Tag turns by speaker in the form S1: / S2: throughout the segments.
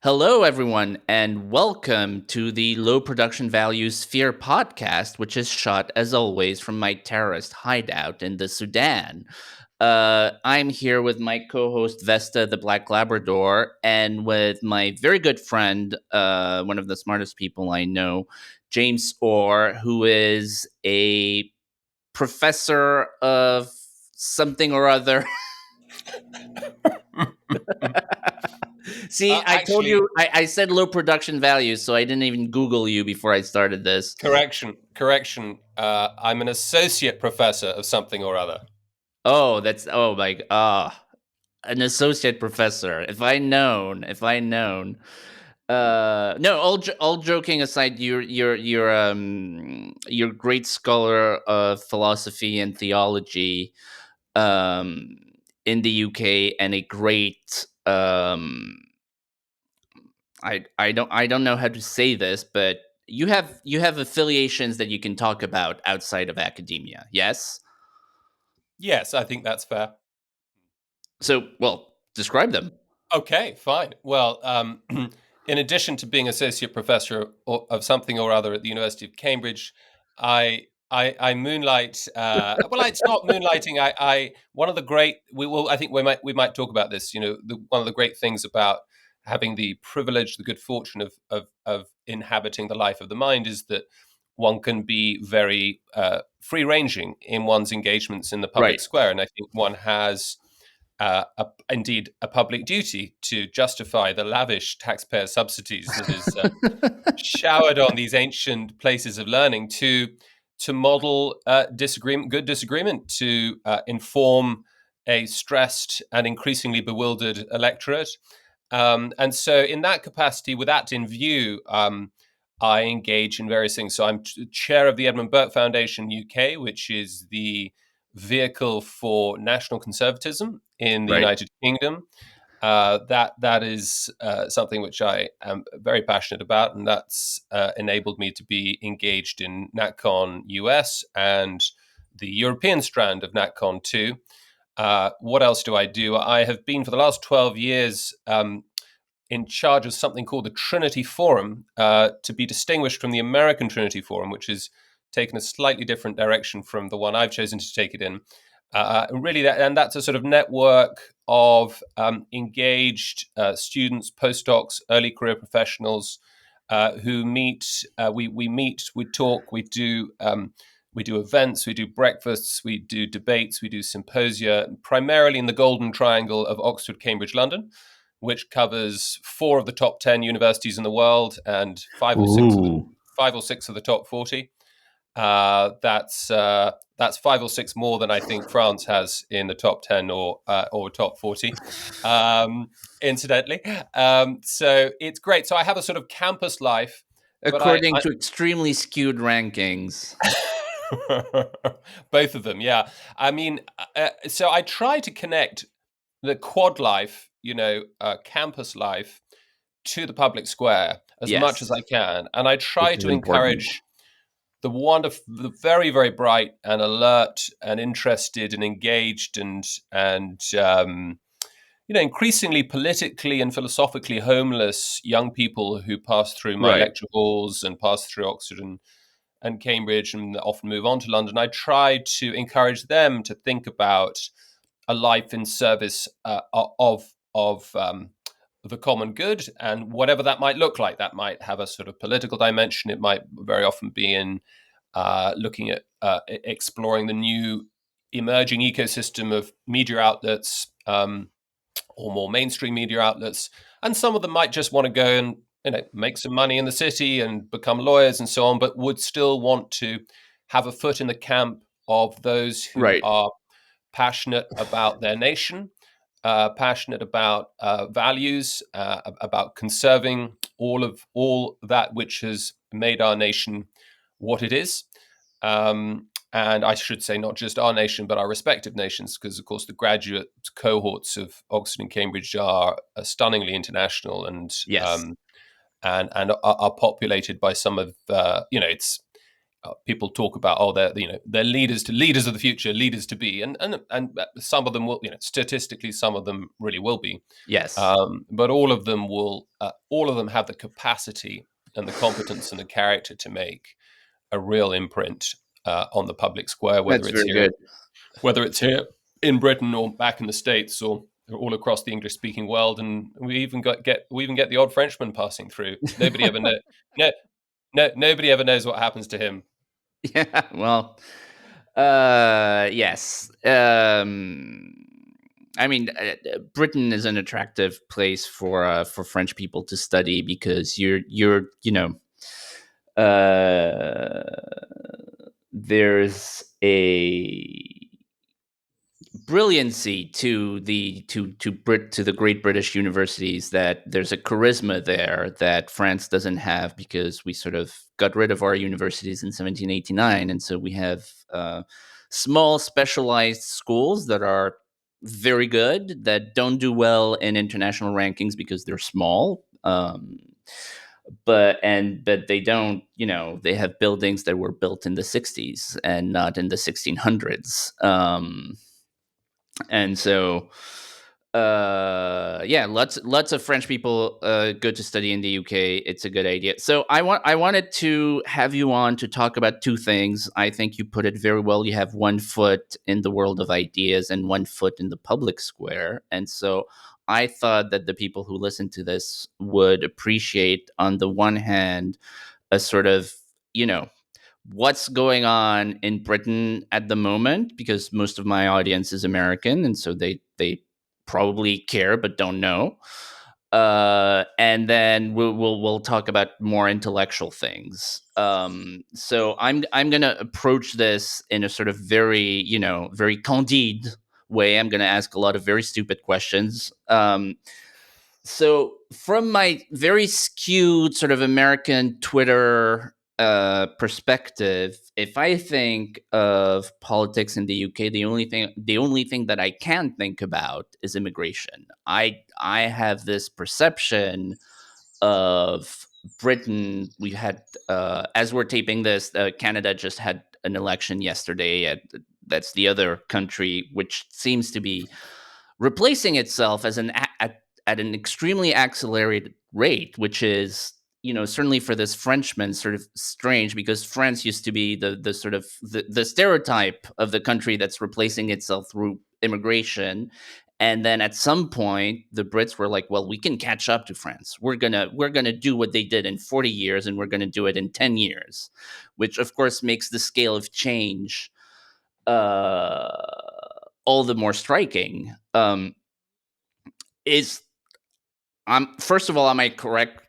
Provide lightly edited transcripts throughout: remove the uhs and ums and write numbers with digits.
S1: Hello, everyone, and welcome to the Low Production Value Sphere podcast, which is shot, as always, from my terrorist hideout in the Sudan. I'm here with my co host, Vesta the Black Labrador, and with my very good friend, one of the smartest people I know, James Orr, who is a professor of something or other. See, I told
S2: Actually,
S1: you I said low production value, so I didn't even Google you before I started this.
S2: correction. I'm an associate professor of something or other.
S1: Oh, that's an associate professor. If I known. No, all joking aside, you're a great scholar of philosophy and theology, um, in the UK, and a great I don't know how to say this, but you have affiliations that you can talk about outside of academia. Yes.
S2: Yes, I think that's fair.
S1: So, well, describe them.
S2: Okay, fine. Well, in addition to being associate professor of something or other at the University of Cambridge, I moonlight. Well, it's not moonlighting. I one of the great. We will. I think we might talk about this. One of the great things about having the privilege, the good fortune of inhabiting the life of the mind is that one can be very free ranging in one's engagements in the public
S1: Right.
S2: square, and I think one has indeed a public duty to justify the lavish taxpayer subsidies that is showered on these ancient places of learning to model good disagreement, to inform a stressed and increasingly bewildered electorate. And so, in that capacity, with that in view, I engage in various things. So, I'm chair of the Edmund Burke Foundation UK, which is the vehicle for national conservatism in the
S1: Right.
S2: United Kingdom. That is something which I am very passionate about, and that's enabled me to be engaged in NatCon US and the European strand of NatCon too. What else do I do? I have been for the last 12 years in charge of something called the Trinity Forum, to be distinguished from the American Trinity Forum, which has taken a slightly different direction from the one I've chosen to take it in. That's a sort of network of engaged students, postdocs, early career professionals who meet. We meet, we talk, we do events, we do breakfasts, we do debates, we do symposia, primarily in the Golden Triangle of Oxford, Cambridge, London, which covers 4 of the top 10 universities in the world and 5 or 6 of the top 40. That's 5 or 6 more than I think France has in the top 10 or top 40. Incidentally, so it's great. So I have a sort of campus life, but
S1: According to extremely skewed rankings.
S2: both of them, yeah. I mean, so I try to connect the quad life, campus life, to the public square as much as
S1: Yes,
S2: I can, and I try
S1: which is
S2: to
S1: important.
S2: encourage the very, very bright and alert and interested and engaged and increasingly politically and philosophically homeless young people who pass through my
S1: Right.
S2: lecture halls and pass through Oxford and Cambridge and often move on to London. I try to encourage them to think about a life in service of the common good, and whatever that might look like. That might have a sort of political dimension. It might very often be in looking at exploring the new emerging ecosystem of media outlets, or more mainstream media outlets. And some of them might just want to go and make some money in the city and become lawyers and so on, but would still want to have a foot in the camp of those who
S1: Right.
S2: are passionate about their nation, passionate about values, about conserving all that which has made our nation what it is. And I should say not just our nation, but our respective nations, because of course the graduate cohorts of Oxford and Cambridge are stunningly international and
S1: Yes.
S2: are populated by some of it's people talk about, they're leaders of the future, leaders to be, and some of them will, statistically, some of them really will be,
S1: Yes,
S2: but all of them have the capacity and the competence and the character to make a real imprint on the public square,
S1: that's very good.
S2: whether it's here in Britain or back in the States or all across the English-speaking world. And we even get the odd Frenchman passing through. Nobody ever know, no, nobody ever knows what happens to him.
S1: Yeah, well, yes. I mean, Britain is an attractive place for French people to study because you're there's a brilliancy to the great British universities, that there's a charisma there that France doesn't have, because we sort of got rid of our universities in 1789, and so we have small specialized schools that are very good, that don't do well in international rankings because they're small. But they don't, they have buildings that were built in the 60s and not in the 1600s. And so yeah, lots of French people go to study in the UK. It's a good idea. So I wanted to have you on to talk about two things. I think you put it very well. You have one foot in the world of ideas and one foot in the public square, and so I thought that the people who listen to this would appreciate, on the one hand, a sort of, what's going on in Britain at the moment, because most of my audience is American, and so they probably care but don't know. And then we'll talk about more intellectual things. So I'm gonna approach this in a sort of very, very candide way. I'm gonna ask a lot of very stupid questions. So from my very skewed sort of American Twitter perspective, if I think of politics in the UK, the only thing that I can think about is immigration. I have this perception of Britain. We had, as we're taping this, Canada just had an election yesterday. That's the other country which seems to be replacing itself at an extremely accelerated rate, which is, certainly for this Frenchman, sort of strange, because France used to be the sort of the stereotype of the country that's replacing itself through immigration. And then at some point, the Brits were like, well, we can catch up to France. We're gonna do what they did in 40 years, and we're gonna do it in 10 years, which of course makes the scale of change uh all the more striking. Is First of all, am I correct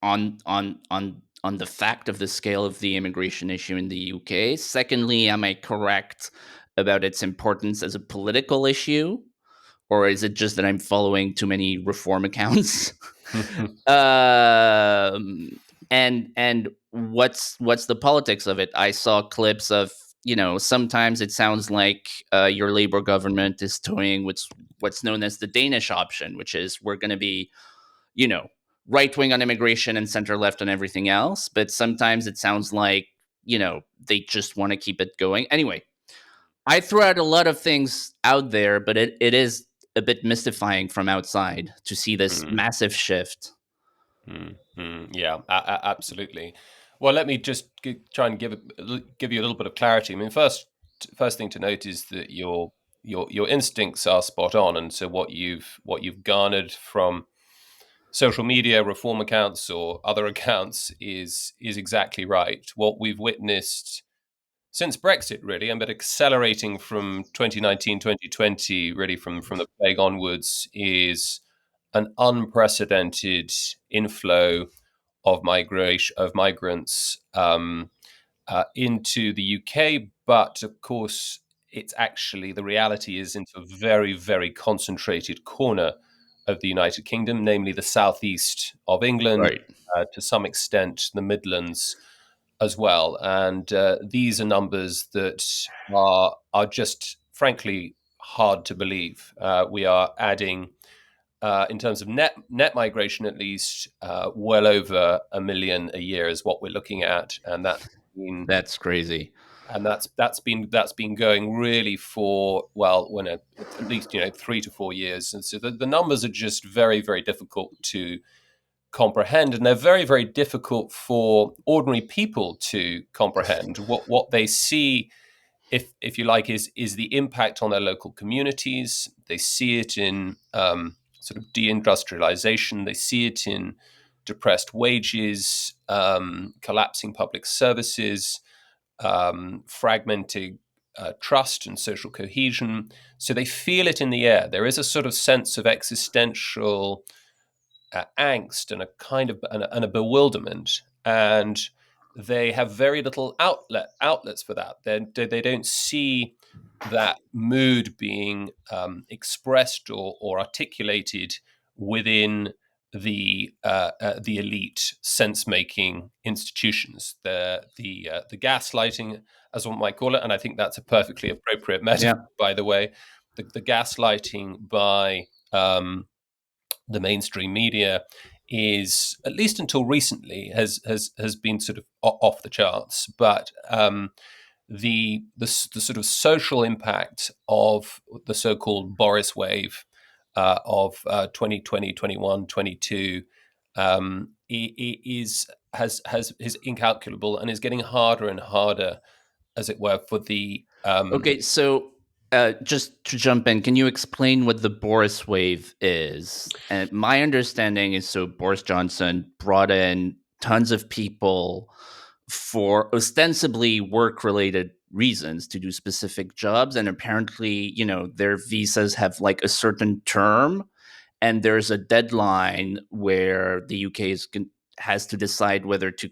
S1: on the fact of the scale of the immigration issue in the UK? Secondly, am I correct about its importance as a political issue, or is it just that I'm following too many reform accounts? um, and what's the politics of it? I saw clips of, sometimes it sounds like your Labour government is toying with what's known as the Danish option, which is, we're going to be, you know right wing on immigration and center left on everything else. But sometimes it sounds like, they just want to keep it going. Anyway, I threw out a lot of things out there, but it is a bit mystifying from outside to see this
S2: Mm,
S1: massive shift.
S2: yeah, absolutely. Well, let me just try and give you a little bit of clarity. I mean, first thing to note is that your instincts are spot on, and so what you've garnered from social media, reform accounts, or other accounts is exactly right. What we've witnessed since Brexit, really, and but accelerating from 2019, 2020, really from the plague onwards, is an unprecedented inflow of migration of migrants into the UK. But of course, it's actually, the reality is, into a very, very concentrated corner of the United Kingdom, namely the southeast of England,
S1: Right.
S2: to some extent the Midlands as well. And these are numbers that are just frankly hard to believe. We are adding, in terms of net migration, at least well over 1 million a year is what we're looking at, and that been
S1: That's crazy.
S2: and that's been going really for, well, at least 3 to 4 years, and so the numbers are just very, very difficult to comprehend, and they're very, very difficult for ordinary people to comprehend. What they see, if you like, is the impact on their local communities. They see it in sort of deindustrialization. They see it in depressed wages, collapsing public services, fragmented trust and social cohesion. So they feel it in the air. There is a sort of sense of existential angst and a kind of and a bewilderment, and they have very little outlets for that. They don't see that mood being expressed or articulated within the elite sense making institutions, the gaslighting, as one might call it, and I think that's a perfectly appropriate metaphor,
S1: Yeah.
S2: by the way, the gaslighting by the mainstream media is, at least until recently, has been sort of off the charts. But the sort of social impact of the so-called Boris wave of 2020, 21, 22 is incalculable and is getting harder and harder, as it were, for the
S1: Okay, so just to jump in, can you explain what the Boris wave is? And my understanding is, so Boris Johnson brought in tons of people for ostensibly work-related reasons to do specific jobs, and apparently, their visas have like a certain term, and there's a deadline where the UK has to decide whether to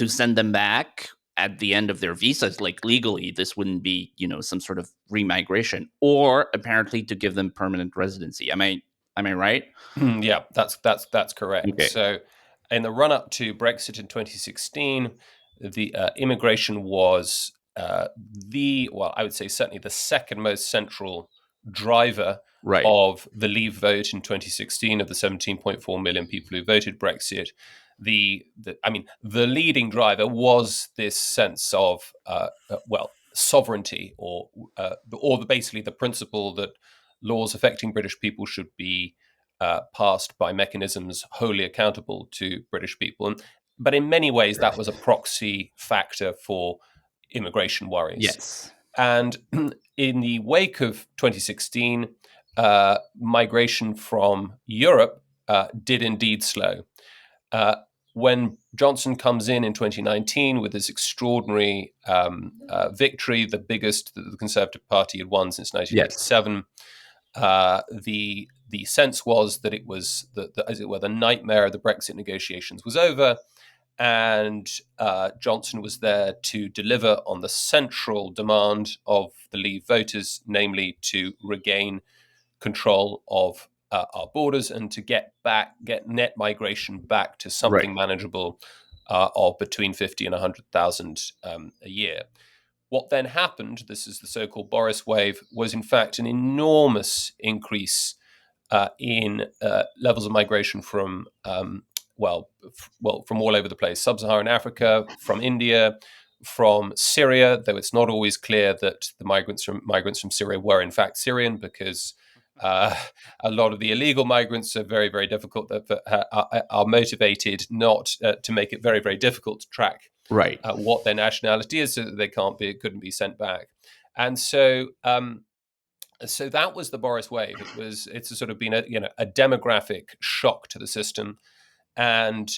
S1: send them back at the end of their visas. Like, legally, this wouldn't be, some sort of remigration, or apparently to give them permanent residency. Am I right?
S2: Yeah, that's correct.
S1: Okay.
S2: So, in the run up to Brexit in 2016, the immigration was I would say certainly the second most central driver
S1: Right.
S2: of the Leave vote in 2016. Of the 17.4 million people who voted Brexit, the leading driver was this sense of sovereignty, basically the principle that laws affecting British people should be passed by mechanisms wholly accountable to British people. But in many ways, that was a proxy factor for immigration worries.
S1: Yes.
S2: And in the wake of 2016, migration from Europe did indeed slow. Uh, when Johnson comes in 2019 with this extraordinary victory, the biggest that the Conservative Party had won since
S1: Yes.
S2: 1997, the sense was that it was as it were, the nightmare of the Brexit negotiations was over, and Johnson was there to deliver on the central demand of the Leave voters, namely to regain control of our borders and to get net migration back to
S1: Right.
S2: something manageable of between 50 and 100,000 a year. What then happened, this is the so-called Boris wave, was in fact an enormous increase in levels of migration from from all over the place: sub-Saharan Africa, from India, from Syria. Though it's not always clear that the migrants from Syria were in fact Syrian, because uh, a lot of the illegal migrants are very, very difficult, are motivated not to make it very, very difficult to track
S1: Right.
S2: what their nationality is, so that they couldn't be sent back. And so that was the Boris wave. It's sort of been a demographic shock to the system, and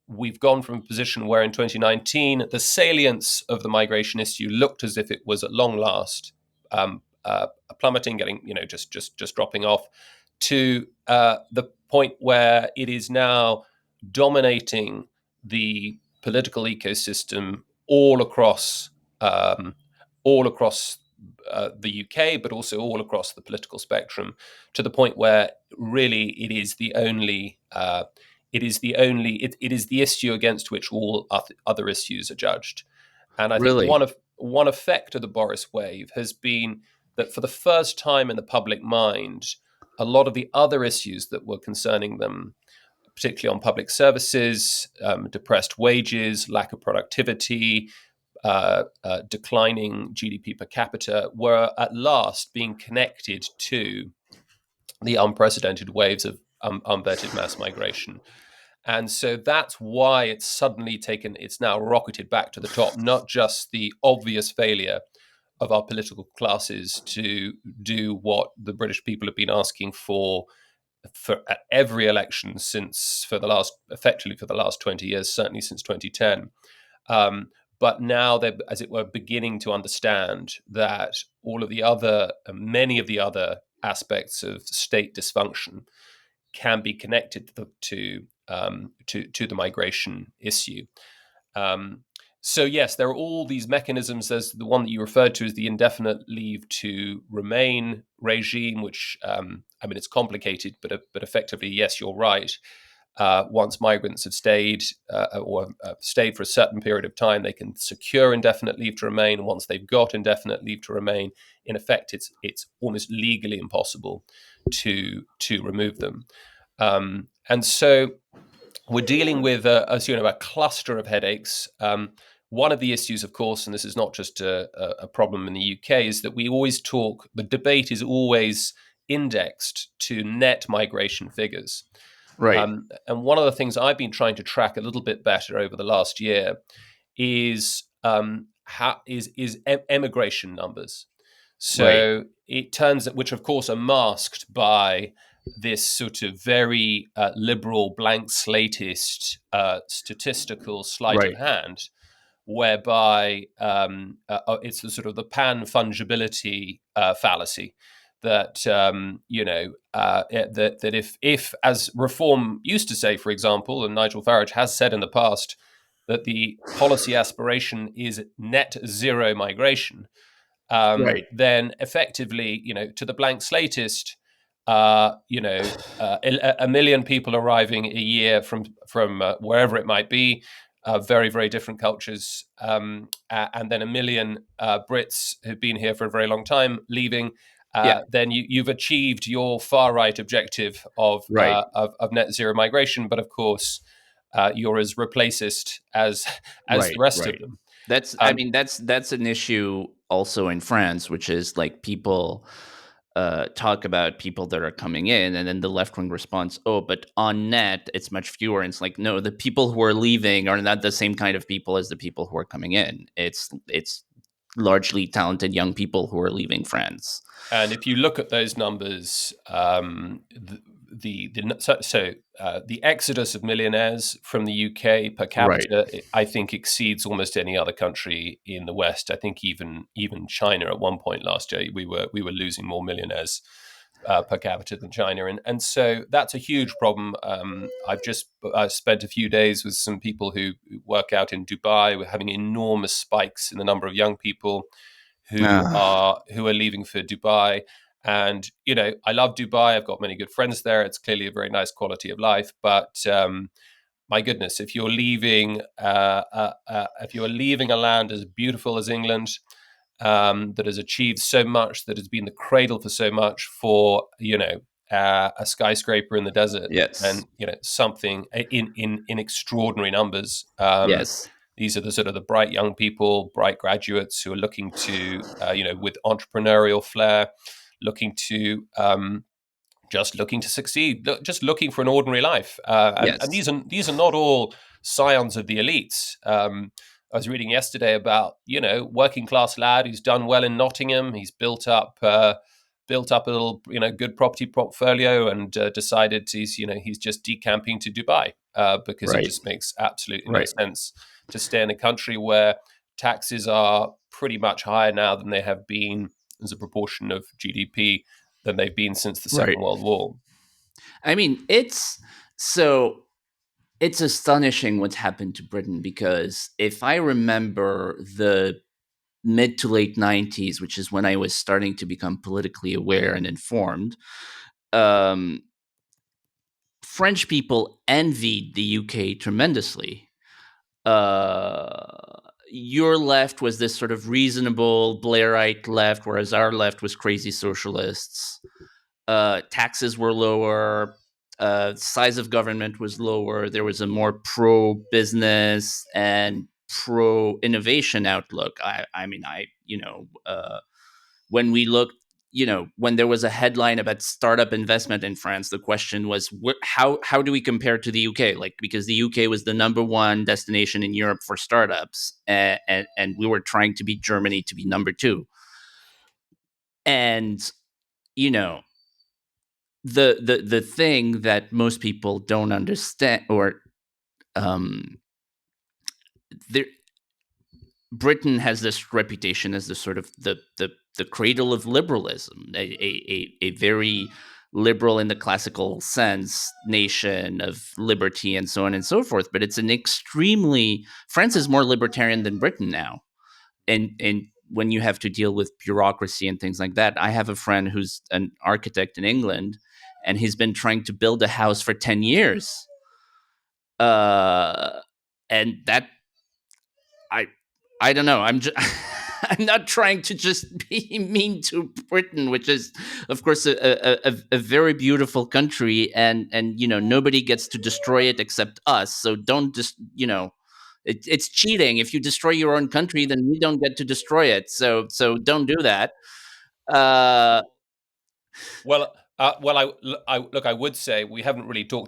S2: we've gone from a position where in 2019 the salience of the migration issue looked as if it was at long last plummeting, getting just dropping off, to the point where it is now dominating the political ecosystem um, all across the UK, but also all across the political spectrum, to the point where really it is the only it is the issue against which all other issues are judged. And I think
S1: Really?
S2: one effect of the Boris wave has been that for the first time in the public mind, a lot of the other issues that were concerning them, particularly on public services, depressed wages, lack of productivity, declining GDP per capita, were at last being connected to the unprecedented waves of unvetted mass migration. And so that's why it's now rocketed back to the top, not just the obvious failure of our political classes to do what the British people have been asking for at every election effectively for the last 20 years, certainly since 2010. Um, but now they're, as it were, beginning to understand that many of the other aspects of state dysfunction can be connected to the migration issue. Um, so yes, there are all these mechanisms. There's the one that you referred to as the indefinite leave to remain regime, which it's complicated, but effectively, yes, you're right. Once migrants have stayed stayed for a certain period of time, they can secure indefinite leave to remain. Once they've got indefinite leave to remain, in effect, it's almost legally impossible to remove them. And so we're dealing with a cluster of headaches. One of the issues, of course, and this is not just a problem in the UK, is that the debate is always indexed to net migration figures.
S1: Right.
S2: And one of the things I've been trying to track a little bit better over the last year is emigration numbers.
S1: Right.
S2: So it turns out, which of course are masked by this sort of very liberal, blank slatist statistical sleight of
S1: Right.
S2: hand, whereby it's the sort of the pan fungibility fallacy that if as Reform used to say, for example, and Nigel Farage has said in the past, that the policy aspiration is net zero migration,
S1: Right.
S2: then effectively, to the blank slatist, a million people arriving a year from wherever it might be, very, very different cultures, and then a million Brits who've been here for a very long time leaving.
S1: Yeah.
S2: Then you've achieved your far right objective
S1: Right.
S2: of net zero migration, but of course, you're as replacist as the
S1: Right.
S2: rest of
S1: Right.
S2: them.
S1: That's I
S2: Um,
S1: mean that's an issue also in France, which is like people talk about people that are coming in, and then the left wing response, oh, but on net it's much fewer. And it's like, no, the people who are leaving are not the same kind of people as the people who are coming in. It's largely talented young people who are leaving France.
S2: And if you look at those numbers, the exodus of millionaires from the UK per
S1: Right.
S2: capita, I think, exceeds almost any other country in the West. I think even China at one point last year, we were losing more millionaires per capita than China, and so that's a huge problem. I've just spent a few days with some people who work out in Dubai. We're having enormous spikes in the number of young people
S1: Ah,
S2: who are leaving for Dubai. And I love Dubai. I've got many good friends there. It's clearly a very nice quality of life. But my goodness, if you're leaving a land as beautiful as England, that has achieved so much, that has been the cradle for so much, for a skyscraper in the desert,
S1: yes.
S2: and something in extraordinary numbers.
S1: Yes.
S2: These are the sort of the bright young people, bright graduates who are looking to, with entrepreneurial flair, looking to just looking to succeed, just looking for an ordinary life. And
S1: Yes.
S2: these are not all scions of the elites. I was reading yesterday about working class lad who's done well in Nottingham. He's built up a little good property portfolio, and decided he's just decamping to Dubai, because it
S1: Right.
S2: just makes absolutely no
S1: Right.
S2: sense to stay in a country where taxes are pretty much higher now than they have been as a proportion of GDP than they've been since the
S1: Right.
S2: Second World War.
S1: I mean, it's astonishing what's happened to Britain, because if I remember the mid to late 90s, which is when I was starting to become politically aware and informed, um, French people envied the UK tremendously. Your left was this sort of reasonable Blairite left, whereas our left was crazy socialists. Taxes were lower. size of government was lower. There was a more pro business and pro innovation outlook. I mean, when we looked, when there was a headline about startup investment in France, the question was how do we compare to the UK? Like, because the UK was the number one destination in Europe for startups, and we were trying to beat Germany to be number two. And you know, the thing that most people don't understand, or there, Britain has this reputation as the sort of the cradle of liberalism, a very liberal in the classical sense nation of liberty and so on and so forth. But it's an extremely France is more libertarian than Britain now, and when you have to deal with bureaucracy and things like that. I have a friend who's an architect in England, and he's been trying to build a house for 10 years. Uh, and that I I don't know. I'm just I'm not trying to just be mean to Britain, which is, of course, a very beautiful country, and nobody gets to destroy it except us. So don't just it's cheating if you destroy your own country, then we don't get to destroy it. So don't do that. Uh,
S2: Look, I would say we haven't really drawn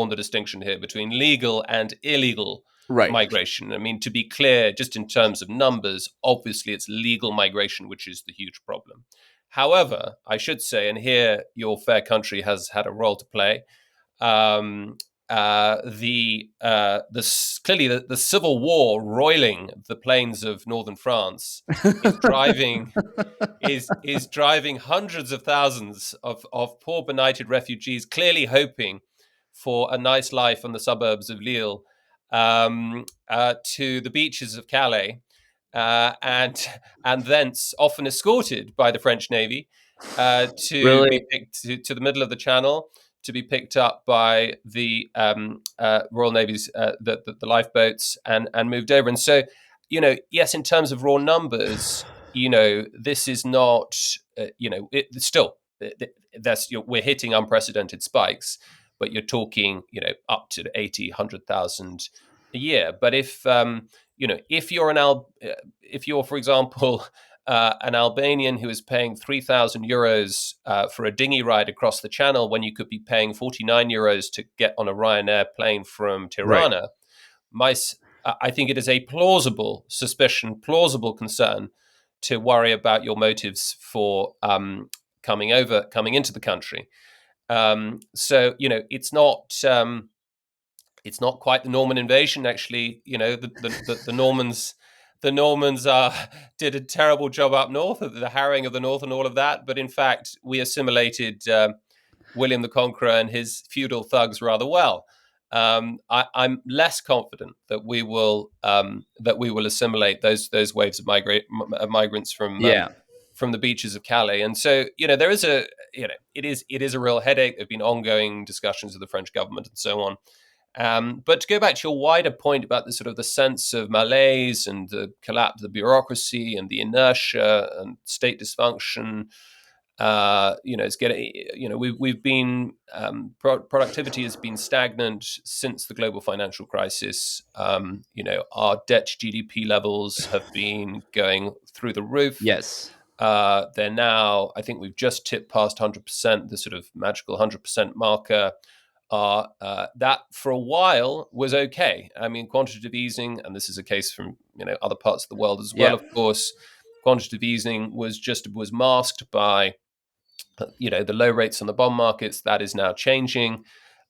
S2: the distinction here between legal and illegal
S1: right.
S2: migration. I mean, to be clear, just in terms of numbers, obviously it's legal migration which is the huge problem. However, I should say, and here your fair country has had a role to play. Um, clearly the civil war roiling the plains of northern France is driving is driving hundreds of thousands of poor benighted refugees, clearly hoping for a nice life in the suburbs of Lille, to the beaches of Calais, and thence often escorted by the French Navy to
S1: Really?
S2: be picked to the middle of the Channel, to be picked up by the Royal Navy's the lifeboats, and moved over. And so, yes, in terms of raw numbers, this is not, still, that's we're hitting unprecedented spikes, but you're talking, up to 80, 100,000 a year. But if you're if you're, for example, an Albanian who is paying 3,000 euros for a dinghy ride across the Channel when you could be paying 49 euros to get on a Ryanair plane from
S1: Right.
S2: Tirana, I think it is a plausible suspicion, plausible concern to worry about your motives for coming into the country. So it's not quite the Norman invasion. Actually, the Normans. The Normans did a terrible job up north, the harrying of the north and all of that. But in fact, we assimilated William the Conqueror and his feudal thugs rather well. I'm less confident that we will assimilate those waves of migrants
S1: Yeah.
S2: from the beaches of Calais. And so, there is it is a real headache. There have been ongoing discussions with the French government and so on. But to go back to your wider point about the sort of the sense of malaise and the collapse of the bureaucracy and the inertia and state dysfunction, it's getting, we've been, productivity has been stagnant since the global financial crisis. Our debt to GDP levels have been going through the roof.
S1: Yes.
S2: They're now, I think we've just tipped past 100%, the sort of magical 100% marker. That for a while was okay. I mean, quantitative easing, and this is a case from other parts of the world as well.
S1: Yeah.
S2: Of course, quantitative easing was masked by the low rates on the bond markets. That is now changing,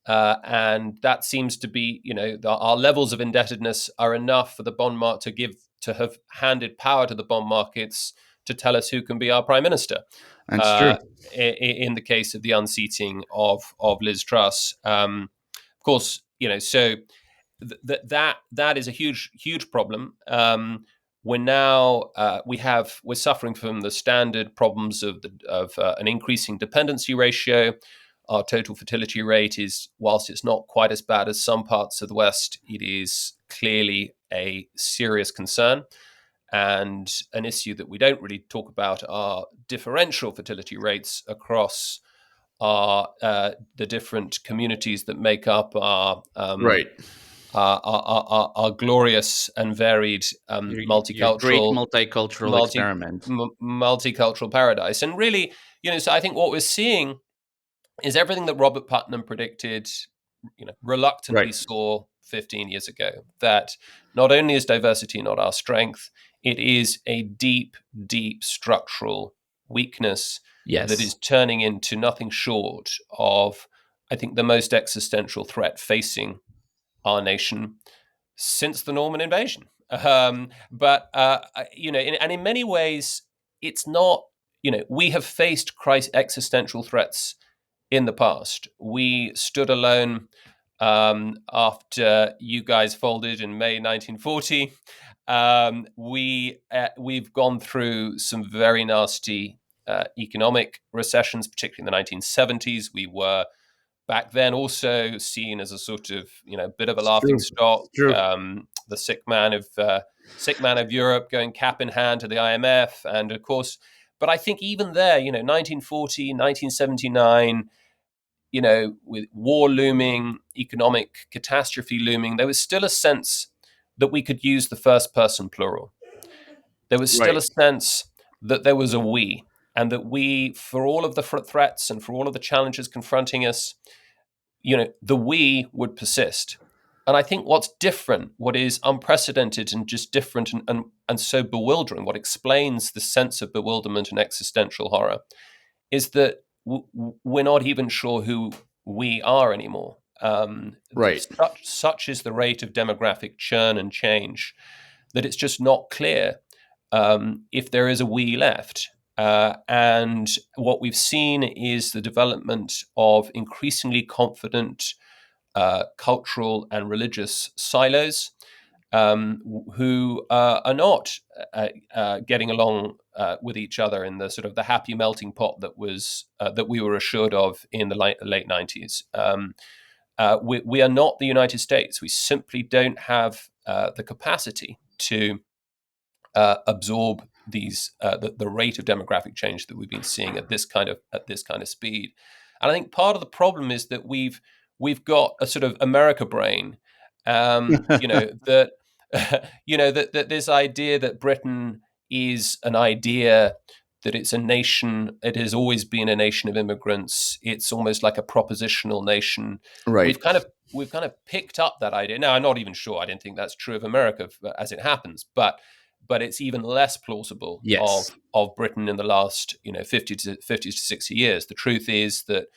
S2: and that seems to be our levels of indebtedness are enough for the bond market to have handed power to the bond markets to tell us who can be our prime minister.
S1: That's true.
S2: In the case of the unseating of Liz Truss, of course, so that is a huge problem. We're now we're suffering from the standard problems of an increasing dependency ratio. Our total fertility rate is, whilst it's not quite as bad as some parts of the West, it is clearly a serious concern. And an issue that we don't really talk about are differential fertility rates across the different communities that make up
S1: Right.
S2: our glorious and varied
S1: Your great
S2: multicultural
S1: multicultural experiment.
S2: multicultural paradise. And really, so I think what we're seeing is everything that Robert Putnam predicted,
S1: Right.
S2: reluctantly saw 15 years ago. That not only is diversity not our strength, it is a deep, deep structural weakness that
S1: Yes.
S2: is turning into nothing short of, I think, the most existential threat facing our nation since the Norman invasion. But and in many ways, it's not. We have faced existential threats in the past. We stood alone after you guys folded in May 1940. We've gone through some very nasty economic recessions, particularly in the 1970s. We were back then also seen as a sort of bit of a
S1: It's
S2: laughing
S1: true.
S2: stock,
S1: It's true.
S2: the sick man of Europe, going cap in hand to the IMF, and of course. But I think even there, 1940, 1979, with war looming, economic catastrophe looming, there was still a sense that we could use the first person plural. There was still
S1: Right.
S2: a sense that there was a we, and that we, for all of the threats and for all of the challenges confronting us, the we would persist. And I think what's different, what is unprecedented and just different and so bewildering, what explains the sense of bewilderment and existential horror, is that we're not even sure who we are anymore.
S1: Right.
S2: Such is the rate of demographic churn and change that it's just not clear if there is a we left. And what we've seen is the development of increasingly confident cultural and religious silos who are not getting along with each other in the sort of the happy melting pot that we were assured of in the late 90s. We are not the United States. We simply don't have the capacity to absorb the rate of demographic change that we've been seeing at this kind of speed. And I think part of the problem is that we've got a sort of America brain, that that this idea that Britain is an idea, that it's a nation, it has always been a nation of immigrants. It's almost like a propositional nation.
S1: Right.
S2: We've kind of picked up that idea. Now, I'm not even sure. I don't think that's true of America as it happens, but it's even less plausible
S1: Yes.
S2: of Britain in the last 50 to 60 years. The truth is that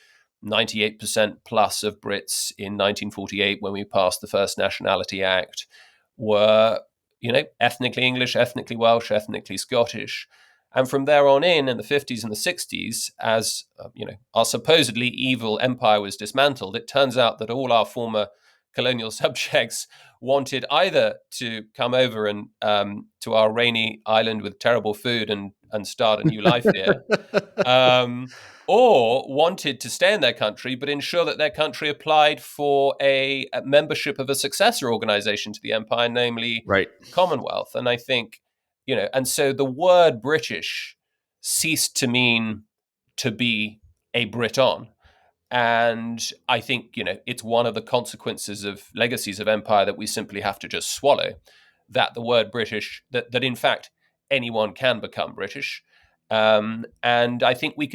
S2: 98% plus of Brits in 1948, when we passed the first Nationality Act, were ethnically English, ethnically Welsh, ethnically Scottish. And from there on in the 50s and the 60s, as our supposedly evil empire was dismantled, it turns out that all our former colonial subjects wanted either to come over and to our rainy island with terrible food and start a new life here, or wanted to stay in their country but ensure that their country applied for a membership of a successor organization to the empire, namely
S1: Right.
S2: the Commonwealth. And I think, and so the word British ceased to mean to be a Briton. And I think, it's one of the consequences of legacies of empire that we simply have to just swallow, that the word British, that in fact anyone can become British. And I think we've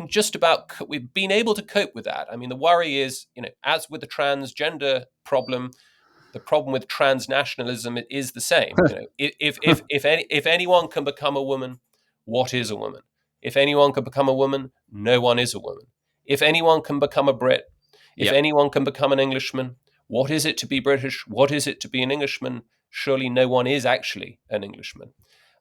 S2: been able to cope with that. I mean, the worry is, as with the transgender problem, the problem with transnationalism is the same. If anyone can become a woman, what is a woman? If anyone can become a woman, no one is a woman. If anyone can become a Brit, if
S1: Yep.
S2: anyone can become an Englishman, what is it to be British? What is it to be an Englishman? Surely no one is actually an Englishman.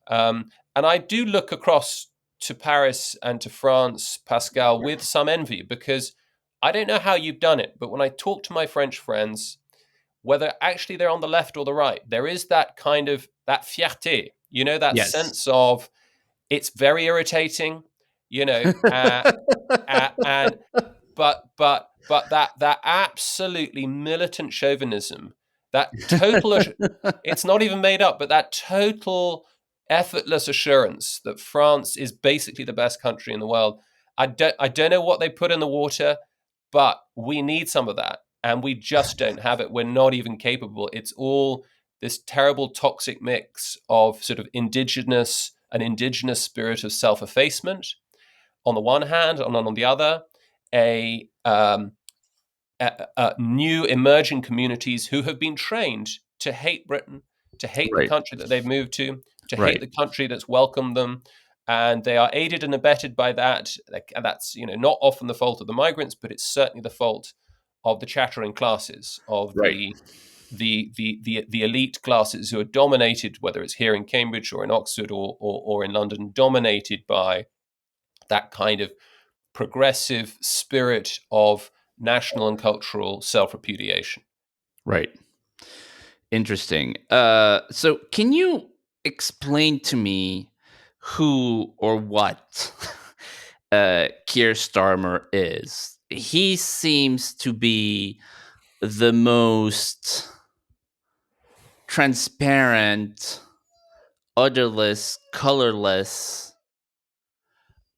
S2: And I do look across to Paris and to France, Pascal, with some envy, because I don't know how you've done it, but when I talk to my French friends, whether actually they're on the left or the right, there is that kind of that fierté, that
S1: Yes.
S2: sense of, it's very irritating, and but that absolutely militant chauvinism, that total, it's not even made up, but that total effortless assurance that France is basically the best country in the world. I don't know what they put in the water. But we need some of that, and we just don't have it. We're not even capable. It's all this terrible toxic mix of sort of an indigenous spirit of self-effacement on the one hand, and on the other, a new emerging communities who have been trained to hate Britain, to hate the
S1: Right.
S2: country that they've moved to hate
S1: Right.
S2: the country that's welcomed them, and they are aided and abetted by that. And that's not often the fault of the migrants, but it's certainly the fault of the chattering classes, of
S1: Right.
S2: the elite classes who are dominated, whether it's here in Cambridge or in Oxford or in London, dominated by that kind of progressive spirit of national and cultural self-repudiation.
S1: Right. Interesting. So can you explain to me who or what Keir Starmer is? He seems to be the most transparent, odorless, colorless,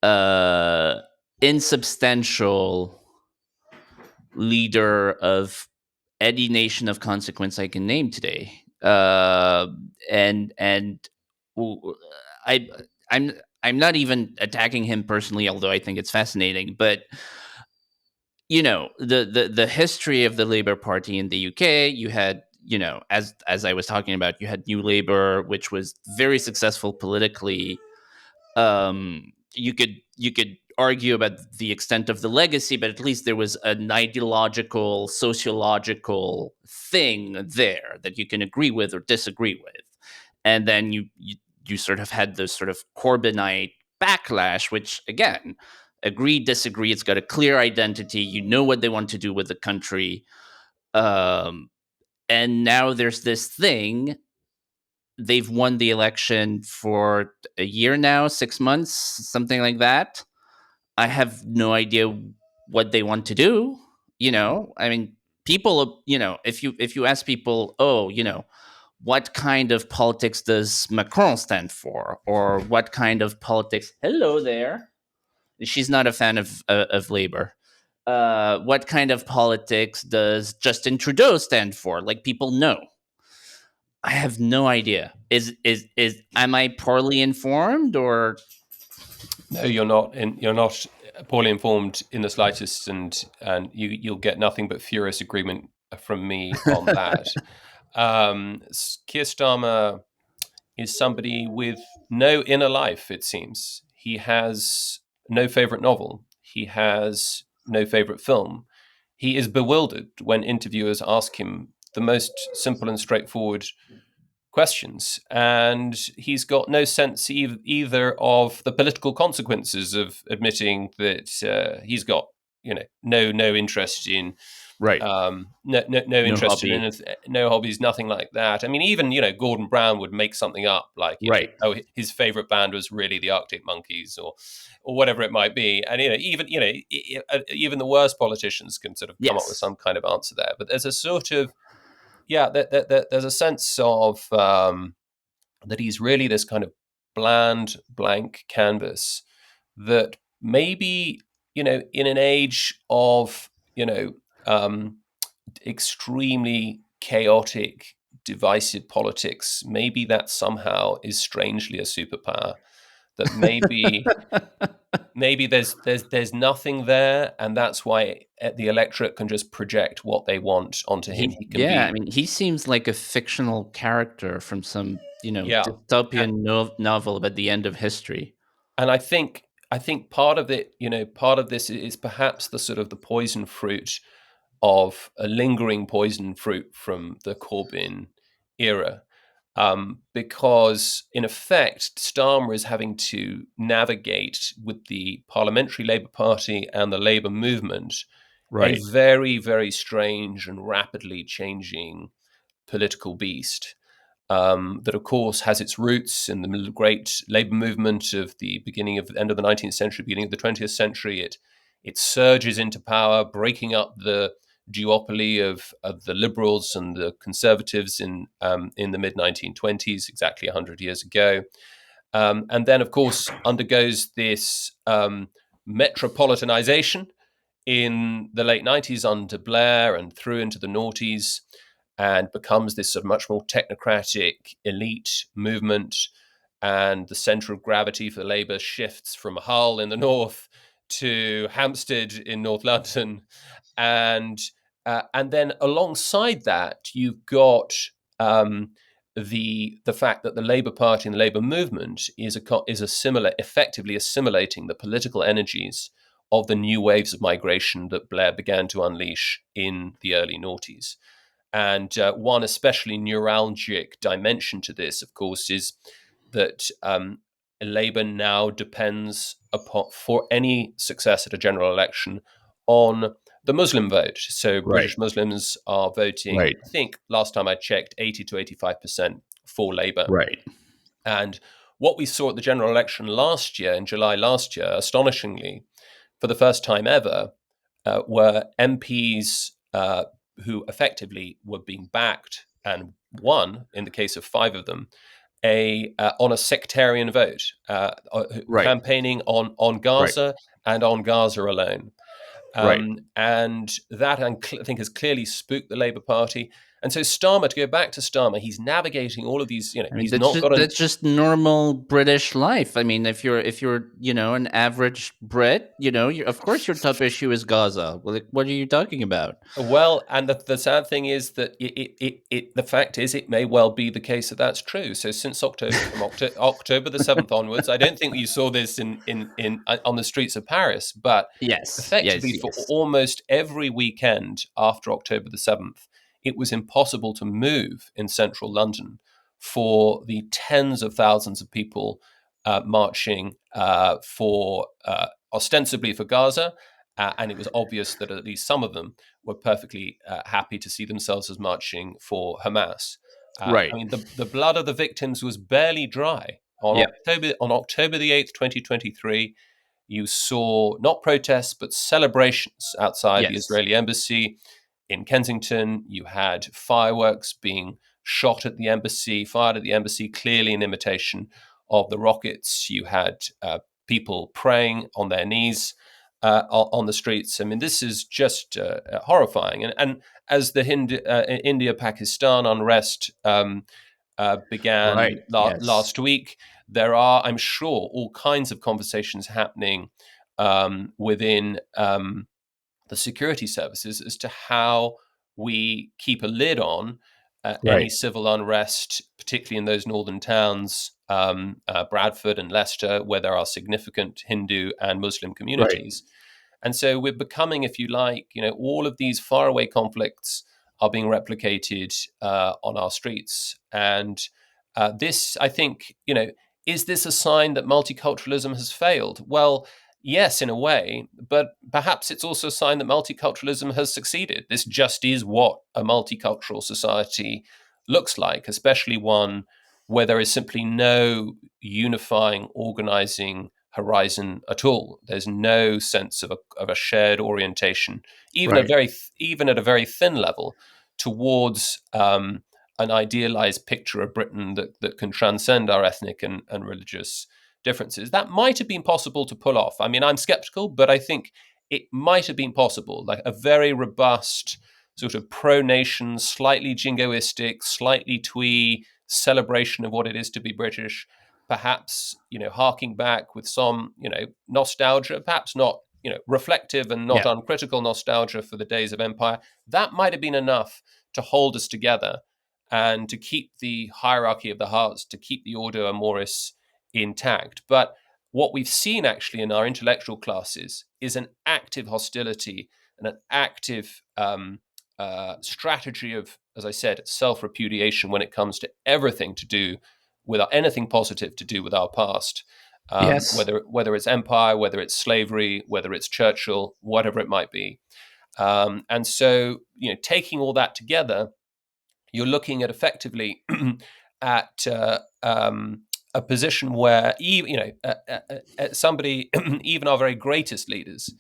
S1: uh, insubstantial leader of any nation of consequence I can name today. And I I'm I'm not even attacking him personally, although I think it's fascinating. But the history of the Labour Party in the UK, you had as I was talking about, you had New Labour, which was very successful politically. You could argue about the extent of the legacy, but at least there was an ideological, sociological thing there that you can agree with or disagree with. And then you sort of had this sort of Corbynite backlash, which again, agree, disagree. It's got a clear identity. You know what they want to do with the country. Um, and now there's this thing. They've won the election for a year now, 6 months, something like that. I have no idea what they want to do. I mean, people, if you ask people, oh, what kind of politics does Macron stand for, or what kind of politics? Hello there. She's not a fan of Labor. What kind of politics does Justin Trudeau stand for? Like, people know. I have no idea. Is am I poorly informed, or
S2: No, you're not. You're not poorly informed in the slightest, and you'll get nothing but furious agreement from me on that. Keir Starmer is somebody with no inner life. It seems he has no favorite novel. He has no favorite film. He is bewildered when interviewers ask him the most simple and straightforward questions, and he's got no sense either of the political consequences of admitting that he's got no interest in
S1: right?
S2: no
S1: No
S2: interest in
S1: hobby.
S2: anything, no hobbies, nothing like that. I mean, even Gordon Brown would make something up like
S1: Right.
S2: his favorite band was really the Arctic Monkeys or whatever it might be, and even the worst politicians can sort of come up with
S1: Yes.
S2: some kind of answer there. But there's a sort of there's a sense of that he's really this kind of bland, blank canvas that maybe, in an age of, extremely chaotic, divisive politics, maybe that somehow is strangely a superpower. That maybe there's nothing there, and that's why the electorate can just project what they want onto him. He can
S1: Yeah, I
S2: be,
S1: mean, he seems like a fictional character from some,
S2: yeah.
S1: dystopian novel about the end of history.
S2: And I think part of it, part of this is perhaps the sort of the poison fruit of a lingering poison fruit from the Corbyn era, because in effect Starmer is having to navigate with the Parliamentary Labour Party and the Labour movement a
S1: Right.
S2: very, very strange and rapidly changing political beast, that of course has its roots in the great labor movement of the end of the 19th century, beginning of the 20th century. It surges into power, breaking up the duopoly of the liberals and the conservatives in the mid 1920s, exactly 100 years ago, and then of course undergoes this metropolitanization in the late 90s under Blair and through into the noughties, and becomes this sort of much more technocratic elite movement. And the centre of gravity for Labour shifts from Hull in the north to Hampstead in North London. And then alongside that, you've got the fact that the Labour Party and the Labour movement is effectively assimilating the political energies of the new waves of migration that Blair began to unleash in the early noughties. And one especially neuralgic dimension to this, of course, is that Labour now depends upon, for any success at a general election, on the Muslim vote. So
S1: Right.
S2: British Muslims are voting,
S1: Right.
S2: I think last time I checked, 80 to 85% for Labour.
S1: Right.
S2: And what we saw at the general election last year, in July last year, astonishingly, for the first time ever, were MPs who effectively were being backed and won, in the case of 5 of them, on a sectarian vote,
S1: Right.
S2: campaigning on
S1: Right.
S2: Gaza and on Gaza alone.
S1: Right.
S2: And that, I think, has clearly spooked the Labour Party. And so Starmer, to go back to Starmer, he's navigating all of these.
S1: I mean,
S2: He's not got an.
S1: that's just normal British life. I mean, if you're an average Brit, of course your top issue is Gaza. Well, like, what are you talking about?
S2: Well, and the sad thing is that the fact is it may well be the case that that's true. So since October the 7th onwards, I don't think you saw this in on the streets of Paris, but
S1: Yes. Yes.
S2: effectively for
S1: Yes.
S2: almost every weekend after October the 7th, it was impossible to move in central London for the tens of thousands of people marching for ostensibly for Gaza. And it was obvious that at least some of them were perfectly happy to see themselves as marching for Hamas.
S1: Right.
S2: I mean, the blood of the victims was barely dry.
S1: Yep.
S2: On October the 8th, 2023, you saw not protests, but celebrations outside the
S1: Yes.
S2: Israeli embassy in Kensington. You had fireworks being shot at the embassy, fired at the embassy, clearly in imitation of the rockets. You had people praying on their knees on the streets. I mean, this is just horrifying. And as the India-Pakistan unrest began
S1: Right. Yes.
S2: last week, there are, I'm sure, all kinds of conversations happening within the security services as to how we keep a lid on any
S1: Right.
S2: civil unrest, particularly in those northern towns, Bradford and Leicester, where there are significant Hindu and Muslim
S1: Right.
S2: communities. And so we're becoming, if you like, all of these faraway conflicts are being replicated on our streets. And this, I think, is this a sign that multiculturalism has failed? Well, yes, in a way, but perhaps it's also a sign that multiculturalism has succeeded. This just is what a multicultural society looks like, especially one where there is simply no unifying, organizing horizon at all. There's no sense of a shared orientation, even
S1: Right.
S2: even at a very thin level, towards an idealized picture of Britain that can transcend our ethnic and religious differences. That might have been possible to pull off. I mean, I'm skeptical, but I think it might have been possible, like a very robust, sort of pro-nation, slightly jingoistic, slightly twee celebration of what it is to be British, perhaps, harking back with some, nostalgia, perhaps not, reflective and not
S1: Yeah.
S2: uncritical nostalgia for the days of empire. That might have been enough to hold us together and to keep the hierarchy of the hearts, to keep the ordo amoris intact. But what we've seen actually in our intellectual classes is an active hostility and an active strategy of, as I said, self-repudiation when it comes to everything to do with anything positive to do with our past,
S1: Yes.
S2: whether it's empire, whether it's slavery, whether it's Churchill, whatever it might be. And so, taking all that together, you're looking at effectively at a position where somebody, even our very greatest leaders,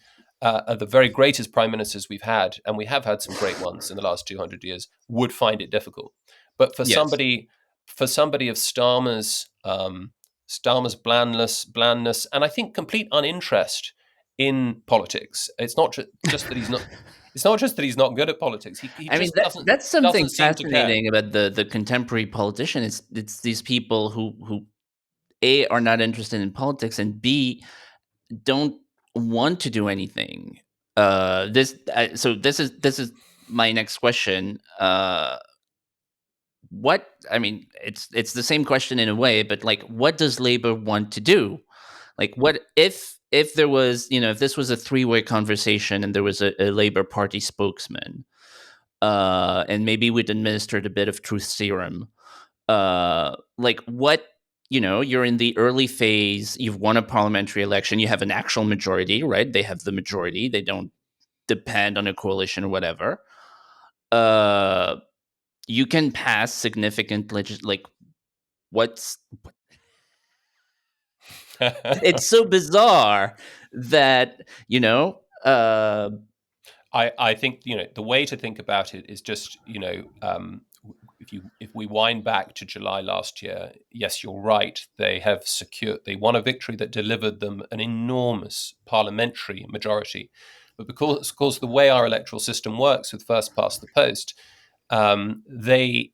S2: the very greatest prime ministers we've had, and we have had some great ones in the last 200 years, would find it difficult. But
S1: Yes.
S2: for somebody of Starmer's blandness, and I think complete uninterest in politics. It's not just that he's not. It's not just that he's not good at politics. He
S1: I mean,
S2: just
S1: that's
S2: doesn't
S1: something
S2: seem to care.
S1: fascinating about the contemporary politician. It's these people who A, are not interested in politics, and B, don't want to do anything. This is my next question. What I mean, it's the same question in a way, but like, what does Labor want to do? Like, what if there was, if this was a three-way conversation and there was a Labor Party spokesman, and maybe we'd administered a bit of truth serum, like, what, you're in the early phase, you've won a parliamentary election, you have an actual majority, right? They have the majority, they don't depend on a coalition or whatever. You can pass significant like, what's it's so bizarre that,
S2: I think the way to think about it is just if we wind back to July last year, yes, you're right. They won a victory that delivered them an enormous parliamentary majority, but because of course the way our electoral system works with first past the post, they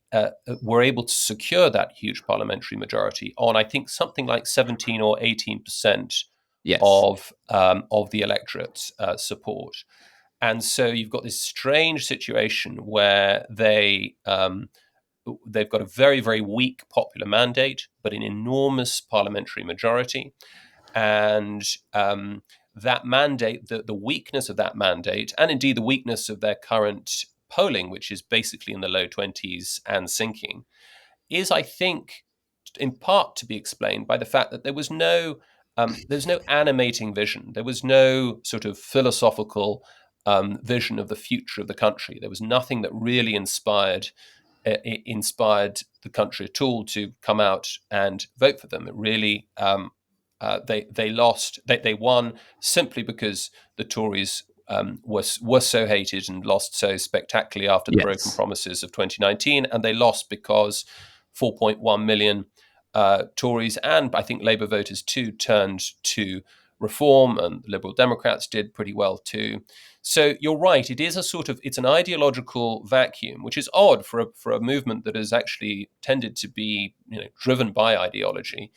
S2: were able to secure that huge parliamentary majority on, I think, something like 17 or 18%
S1: yes,
S2: of the electorate's support. And so you've got this strange situation where they've got a very, very weak popular mandate, but an enormous parliamentary majority. And that mandate, the weakness of that mandate, and indeed the weakness of their current polling, which is basically in the low 20s and sinking, is, I think, in part to be explained by the fact that there's no animating vision. There was no sort of philosophical vision of the future of the country. There was nothing that really inspired the country at all to come out and vote for them. It really they lost. They won simply because the Tories were so hated and lost so spectacularly after the broken
S1: yes,
S2: promises of 2019, and they lost because 4.1 million Tories and I think Labour voters too turned to reform, and the Liberal Democrats did pretty well too. So you're right; it's an ideological vacuum, which is odd for a movement that has actually tended to be driven by ideology.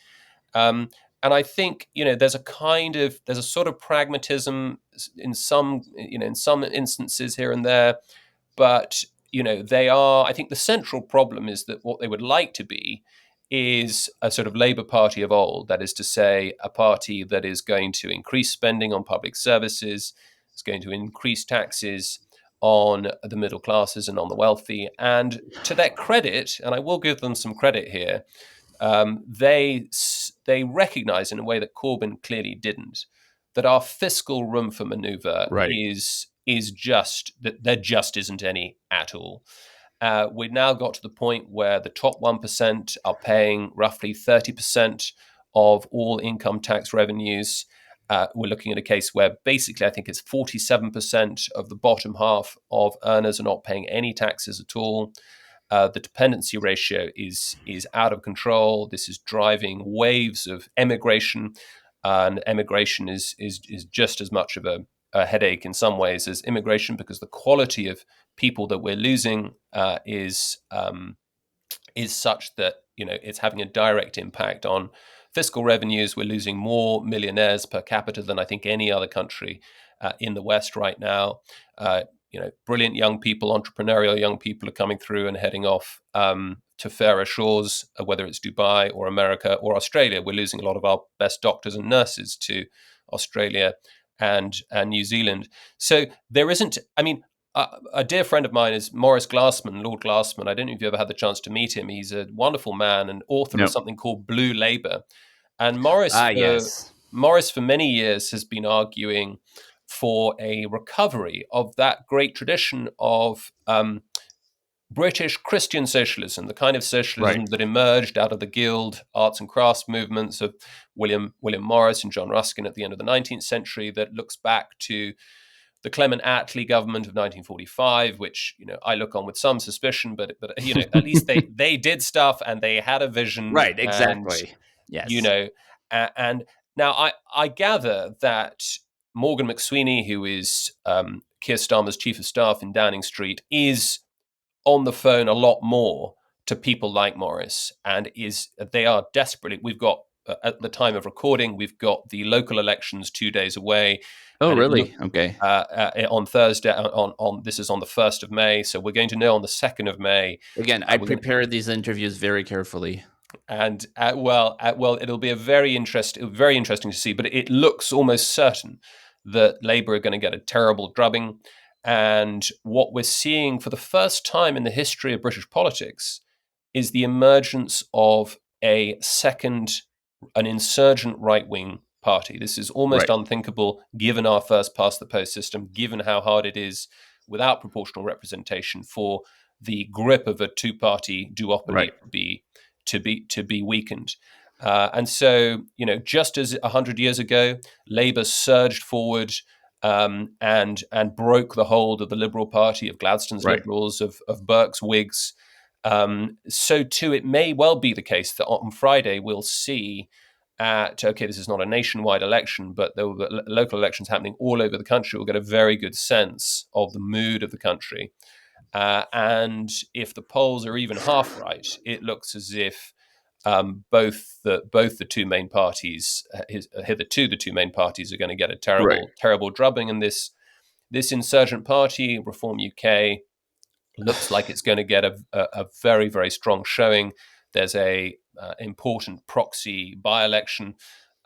S2: Um, and I think there's a sort of pragmatism in some instances here and there, but I think the central problem is that what they would like to be is a sort of Labour Party of old. That is to say, a party that is going to increase spending on public services, is going to increase taxes on the middle classes and on the wealthy. And to their credit, and I will give them some credit here, they recognise in a way that Corbyn clearly didn't, that our fiscal room for manoeuvre
S1: right,
S2: is just that there just isn't any at all. We've now got to the point where the top 1% are paying roughly 30% of all income tax revenues. We're looking at a case where basically I think it's 47% of the bottom half of earners are not paying any taxes at all. The dependency ratio is out of control. This is driving waves of emigration, and emigration is just as much of a headache in some ways as immigration, because the quality of people that we're losing is such that it's having a direct impact on fiscal revenues. We're losing more millionaires per capita than I think any other country in the West right now. Brilliant young people, entrepreneurial young people are coming through and heading off to fairer shores, whether it's Dubai or America or Australia. We're losing a lot of our best doctors and nurses to Australia and New Zealand. So there isn't, I mean, a dear friend of mine is Maurice Glassman, Lord Glassman. I don't know if you ever had the chance to meet him. He's a wonderful man and author of
S1: no,
S2: something called Blue Labour. And
S1: yes,
S2: Maurice for many years has been arguing for a recovery of that great tradition of British Christian socialism, the kind of
S1: right,
S2: socialism that emerged out of the Guild arts and crafts movements of William Morris and John Ruskin at the end of the 19th century, that looks back to the Clement Attlee government of 1945, which I look on with some suspicion, but at least they did stuff and they had a vision,
S1: right,
S2: and
S1: exactly,
S2: you
S1: yes,
S2: know, and now I gather that Morgan McSweeney, who is Keir Starmer's chief of staff in Downing Street, is on the phone a lot more to people like Morris, and they are desperately. We've got at the time of recording, we've got the local elections 2 days away,
S1: Oh,
S2: and it look
S1: really? Okay.
S2: on Thursday. On this is on the 1st of May, so we're going to know on the 2nd of May.
S1: Again, I
S2: We're going
S1: prepared these interviews very carefully.
S2: and it'll be very interesting to see. But it looks almost certain that Labour are going to get a terrible drubbing. And what we're seeing for the first time in the history of British politics is the emergence of an insurgent right wing party. This is almost
S1: Right.
S2: unthinkable given our first past the post system, given how hard it is without proportional representation for the grip of a two party duopoly
S1: Right.
S2: to be weakened. And so, just as 100 years ago, Labour surged forward and broke the hold of the Liberal Party, of Gladstone's
S1: Right.
S2: Liberals, of Burke's Whigs. So too, it may well be the case that on Friday we'll see this is not a nationwide election, but there will be local elections happening all over the country. We'll get a very good sense of the mood of the country. And if the polls are even half right, it looks as if both the two main parties, hitherto the two main parties, are going to get a
S1: Right.
S2: terrible drubbing. And this insurgent party, Reform UK, looks like it's going to get a very, very strong showing. There's a important proxy by-election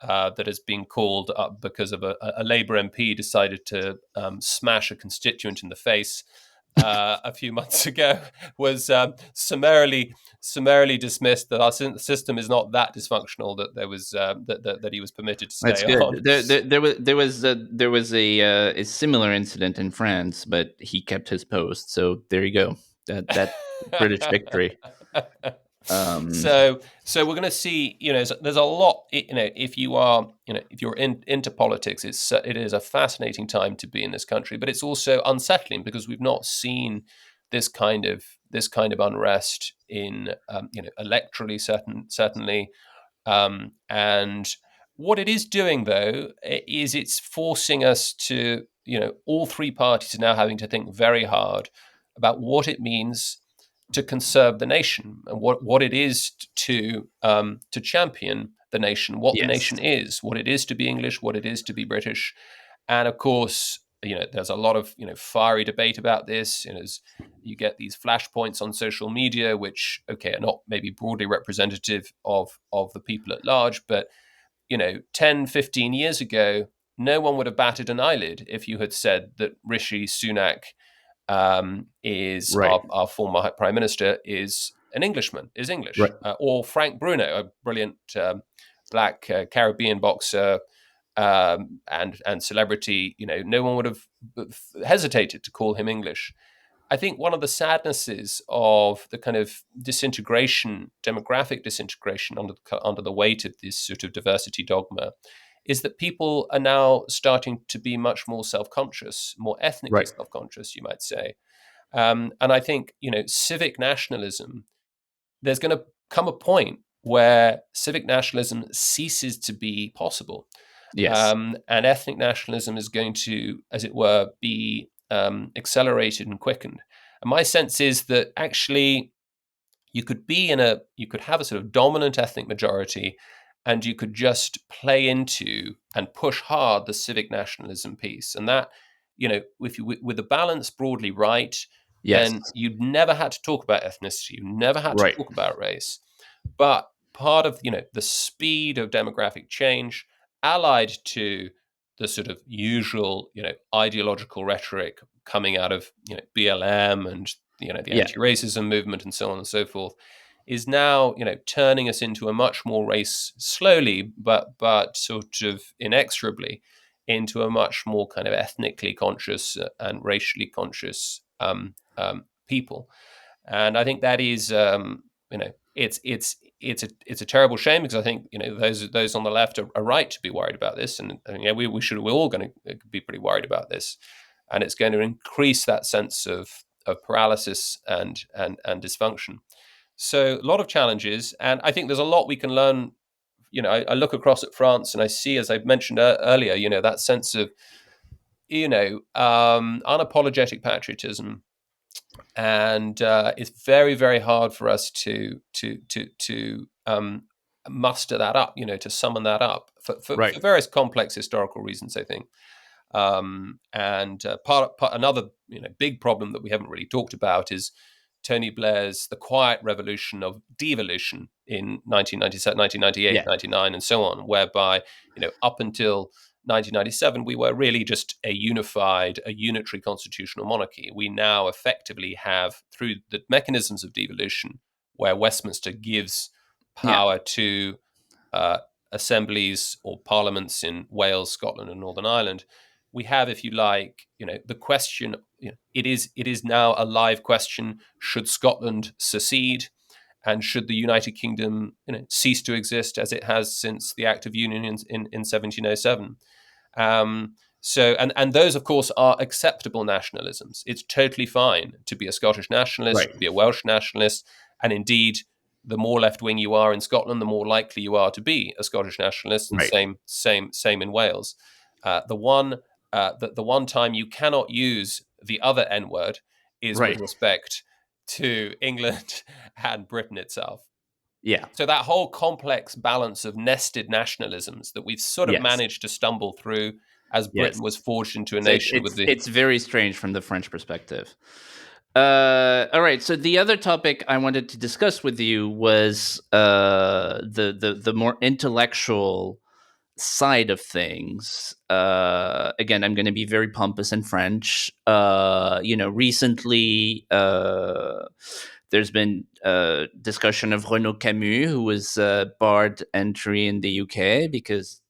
S2: that has been called up because of a Labour MP decided to smash a constituent in the face a few months ago, was summarily dismissed. That our system is not that dysfunctional that there was that he was permitted to
S1: That's
S2: stay on.
S1: good. There was a similar incident in France, but he kept his post. So there you go. That British victory. Um,
S2: So we're going to see. There's a lot. If you are, if you're into politics, it is a fascinating time to be in this country, but it's also unsettling because we've not seen this kind of unrest in, electorally certainly. And what it is doing, though, is it's forcing us to, all three parties are now having to think very hard about what it means to conserve the nation and what it is to champion the nation, what the
S1: yes.
S2: nation is, what it is to be English, what it is to be British. And of course, there's a lot of fiery debate about this. As you get these flashpoints on social media, which are not maybe broadly representative of the people at large, but 10, 15 years ago, no one would have batted an eyelid if you had said that Rishi Sunak, is
S1: Right.
S2: our former prime minister, is an Englishman, is English,
S1: Right.
S2: or Frank Bruno, a brilliant black Caribbean boxer and celebrity. No one would have hesitated to call him English. I think one of the sadnesses of the kind of demographic disintegration under the weight of this sort of diversity dogma, is that people are now starting to be much more self-conscious, more ethnically
S1: Right.
S2: self-conscious, you might say. And I think, civic nationalism, there's going to come a point where civic nationalism ceases to be possible.
S1: Yes.
S2: And ethnic nationalism is going to, as it were, be accelerated and quickened. And my sense is that actually you could have a sort of dominant ethnic majority, and you could just play into and push hard the civic nationalism piece. And that, if you with the balance broadly right,
S1: Yes.
S2: then you'd never had to talk about ethnicity, you never had to
S1: Right.
S2: talk about race. But part of the speed of demographic change, allied to the sort of usual ideological rhetoric coming out of BLM and the
S1: Yeah.
S2: anti-racism movement and so on and so forth, is now turning us into a much more slowly but sort of inexorably into a much more kind of ethnically conscious and racially conscious people. And I think that is it's a terrible shame, because I think those on the left are right to be worried about this, and we're all going to be pretty worried about this, and it's going to increase that sense of paralysis and dysfunction. So a lot of challenges, and I think there's a lot we can learn. I look across at France and I see, as I mentioned earlier, that sense of unapologetic patriotism, and it's very, very hard for us to muster that up, to summon that up for
S1: Right.
S2: various complex historical reasons, I think. And another big problem that we haven't really talked about is Tony Blair's The Quiet Revolution of Devolution in 1997, 1998,
S1: Yeah.
S2: 99, and so on, whereby up until 1997 we were really just a unitary constitutional monarchy. We now effectively have, through the mechanisms of devolution, where Westminster gives
S1: Yeah.
S2: power to uh, assemblies or parliaments in Wales, Scotland, and Northern Ireland, we have, if you like, the question. It is now a live question: should Scotland secede, and should the United Kingdom, cease to exist as it has since the Act of Union in 1707? And those, of course, are acceptable nationalisms. It's totally fine to be a Scottish nationalist,
S1: Right.
S2: to be a Welsh nationalist, and indeed, the more left wing you are in Scotland, the more likely you are to be a Scottish nationalist, and
S1: Right.
S2: same in Wales. The one time you cannot use the other N word is with
S1: Right.
S2: respect to England and Britain itself.
S1: Yeah.
S2: So that whole complex balance of nested nationalisms that we've sort of
S1: Yes.
S2: managed to stumble through as
S1: Yes.
S2: Britain was forged into a
S1: So
S2: nation with the
S1: it's very strange from the French perspective. All right. So the other topic I wanted to discuss with you was the more intellectual side of things. Again, I'm going to be very pompous in French. Recently, there's been discussion of Renaud Camus, who was barred entry in the UK because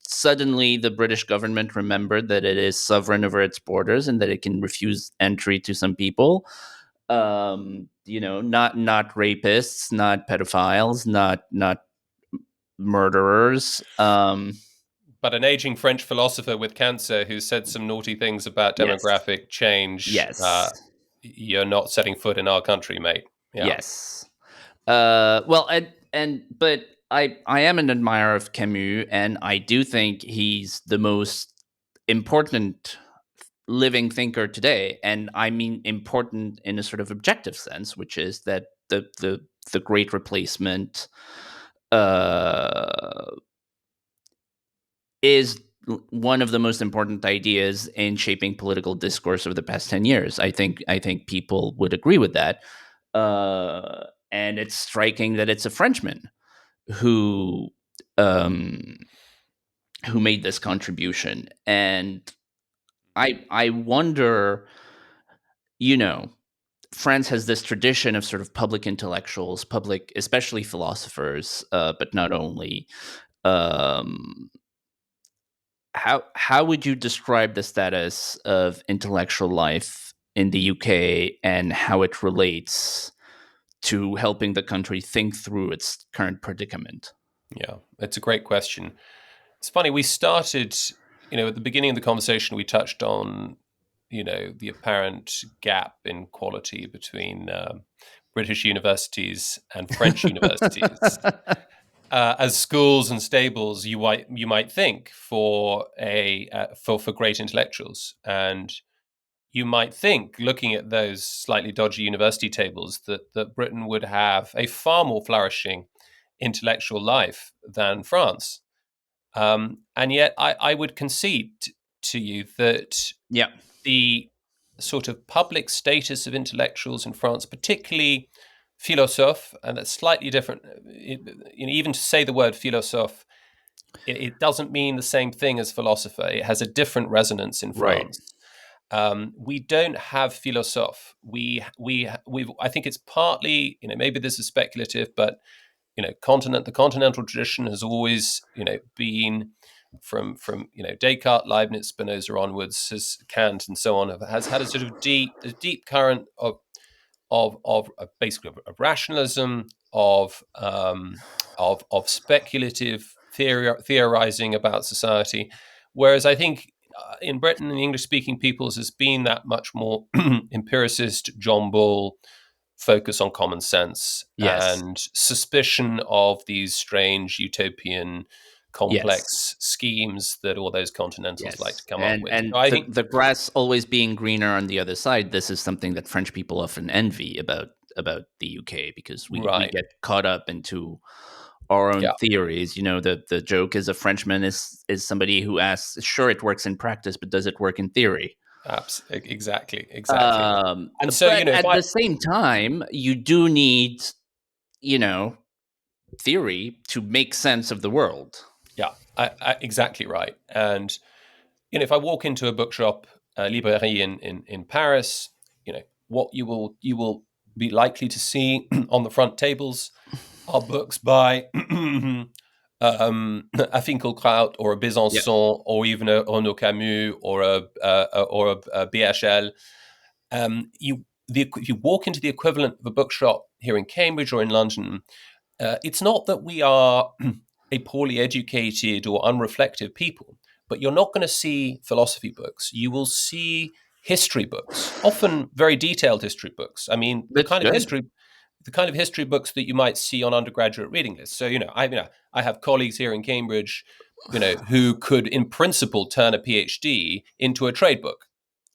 S1: suddenly the British government remembered that it is sovereign over its borders and that it can refuse entry to some people. Not rapists, not pedophiles, not murderers.
S2: but an aging French philosopher with cancer who said some naughty things about
S1: Yes,
S2: demographic change.
S1: yes,
S2: You're not setting foot in our country, mate. Yeah.
S1: yes. Well, but I am an admirer of Camus, and I do think he's the most important living thinker today, and I mean important in a sort of objective sense, which is that the Great Replacement uh, is one of the most important ideas in shaping political discourse over the past 10 years. I think people would agree with that. And it's striking that it's a Frenchman who um, who made this contribution. And I wonder, you know, France has this tradition of sort of public intellectuals, public, especially philosophers, but not only. Um, how would you describe the status of intellectual life in the UK and how it relates to helping the country think through its current predicament?
S2: Yeah, it's a great question. It's funny, we started, at the beginning of the conversation, we touched on, the apparent gap in quality between British universities and French universities. As schools and stables, you might think for for great intellectuals, and you might think, looking at those slightly dodgy university tables, that Britain would have a far more flourishing intellectual life than France. And yet, I would concede to you that
S1: Yeah.
S2: the sort of public status of intellectuals in France, particularly philosophe, and that's slightly different. Even to say the word philosophe, it doesn't mean the same thing as philosopher. It has a different resonance in
S1: Right.
S2: France. We don't have philosophe. We I think it's partly, maybe this is speculative, but the continental tradition has always, been from Descartes, Leibniz, Spinoza onwards, has Kant and so on, has had a sort of deep current of basically of rationalism, of speculative theorizing about society, whereas I think in Britain and English speaking peoples has been that much more empiricist, John Bull focus on common sense
S1: Yes.
S2: and suspicion of these strange utopian
S1: Yes.
S2: complex schemes that all those continentals like to
S1: Yes,
S2: come up
S1: and
S2: with.
S1: and
S2: So I
S1: the
S2: think,
S1: the grass always being greener on the other side. This is something that French people often envy about the UK, because we
S2: right,
S1: get caught up into our own
S2: yeah,
S1: theories. The joke is a Frenchman is somebody who asks, sure, it works in practice, but does it work in theory?
S2: exactly. And so,
S1: But
S2: if
S1: at
S2: I,
S1: the same time, you do need, you know, theory to make sense of the world.
S2: yeah, exactly right. And if I walk into a bookshop, librairie in Paris, what you will be likely to see on the front tables are books by a Finkielkraut or a
S1: Yeah.
S2: Besançon or even a Renaud Camus or a BHL. If you walk into the equivalent of a bookshop here in Cambridge or in London, it's not that we are a poorly educated or unreflective people, but you're not going to see philosophy books. You will see history books, often very detailed history books. I mean, the
S1: That's
S2: kind of
S1: good.
S2: history books that you might see on undergraduate reading lists. So, I have colleagues here in Cambridge, who could, in principle, turn a PhD into a trade book,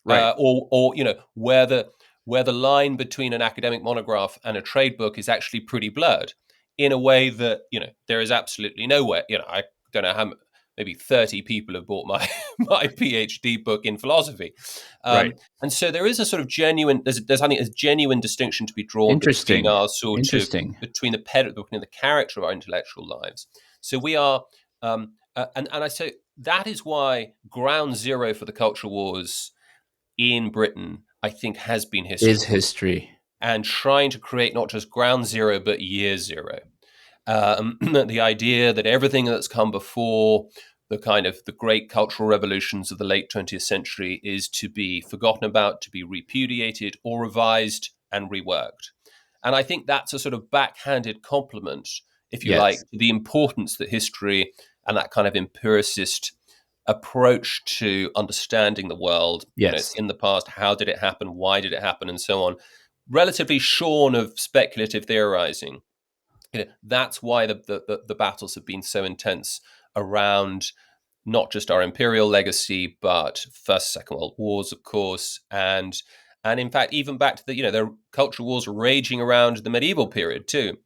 S1: Right.
S2: or where the line between an academic monograph and a trade book is actually pretty blurred, in a way that there is absolutely nowhere. I don't know how maybe 30 people have bought my my PhD book in philosophy,
S1: Right.
S2: and so there is a sort of genuine. There's I think a genuine distinction to be drawn between
S1: Interesting.
S2: our sort of
S1: Interesting.
S2: between the character of our intellectual lives. So we are, and I say that is why ground zero for the culture wars in Britain, I think, has been
S1: Is
S2: history,
S1: history.
S2: and trying to create not just ground zero but year zero. The idea that everything that's come before the great cultural revolutions of the late 20th century is to be forgotten about, to be repudiated or revised and reworked. And I think that's a sort of backhanded compliment, if you like,
S1: Yes.
S2: to the importance that history and that kind of empiricist approach to understanding the world,
S1: Yes.
S2: in the past, how did it happen, why did it happen, and so on, relatively shorn of speculative theorizing. That's why the battles have been so intense around not just our imperial legacy, but First, Second World Wars, of course, and in fact, even back to the cultural wars raging around the medieval period too.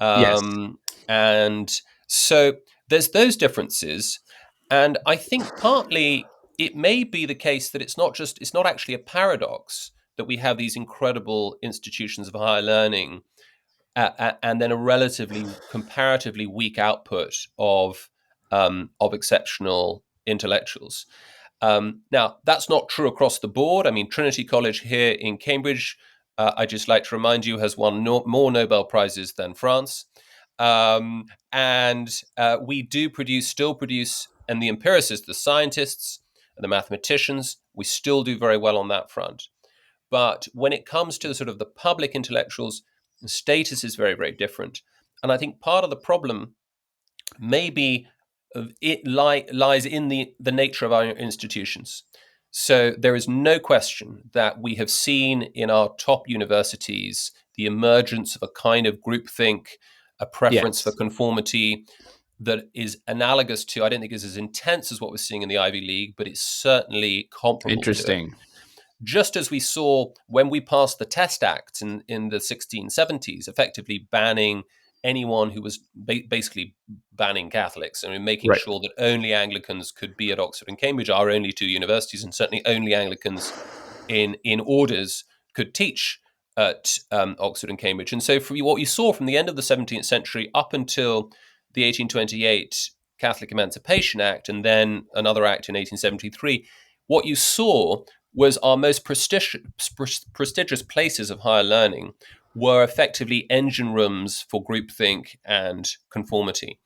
S1: Yes.
S2: And so there's those differences, and I think partly it may be the case that it's not actually a paradox that we have these incredible institutions of higher learning, and then a relatively comparatively weak output of exceptional intellectuals. Now, that's not true across the board. I mean, Trinity College here in Cambridge, I just like to remind you, has won more Nobel Prizes than France. And we still produce, and the empiricists, the scientists, and the mathematicians, we still do very well on that front. But when it comes to sort of the public intellectuals, the status is very, very different. And I think part of the problem maybe lies in the nature of our institutions. So there is no question that we have seen in our top universities the emergence of a kind of groupthink, a preference for
S1: Yes.
S2: conformity that is analogous to, I don't think is as intense as what we're seeing in the Ivy League, but it's certainly comparable to it.
S1: Interesting.
S2: Just as we saw when we passed the Test Act in the 1670s, effectively banning anyone who was basically banning Catholics, and making
S1: Right.
S2: sure that only Anglicans could be at Oxford and Cambridge, our only two universities, and certainly only Anglicans in orders could teach at Oxford and Cambridge. And so, from what you saw from the end of the 17th century up until the 1828 Catholic Emancipation Act, and then another act in 1873, what you saw was our most prestigious places of higher learning were effectively engine rooms for groupthink and conformity.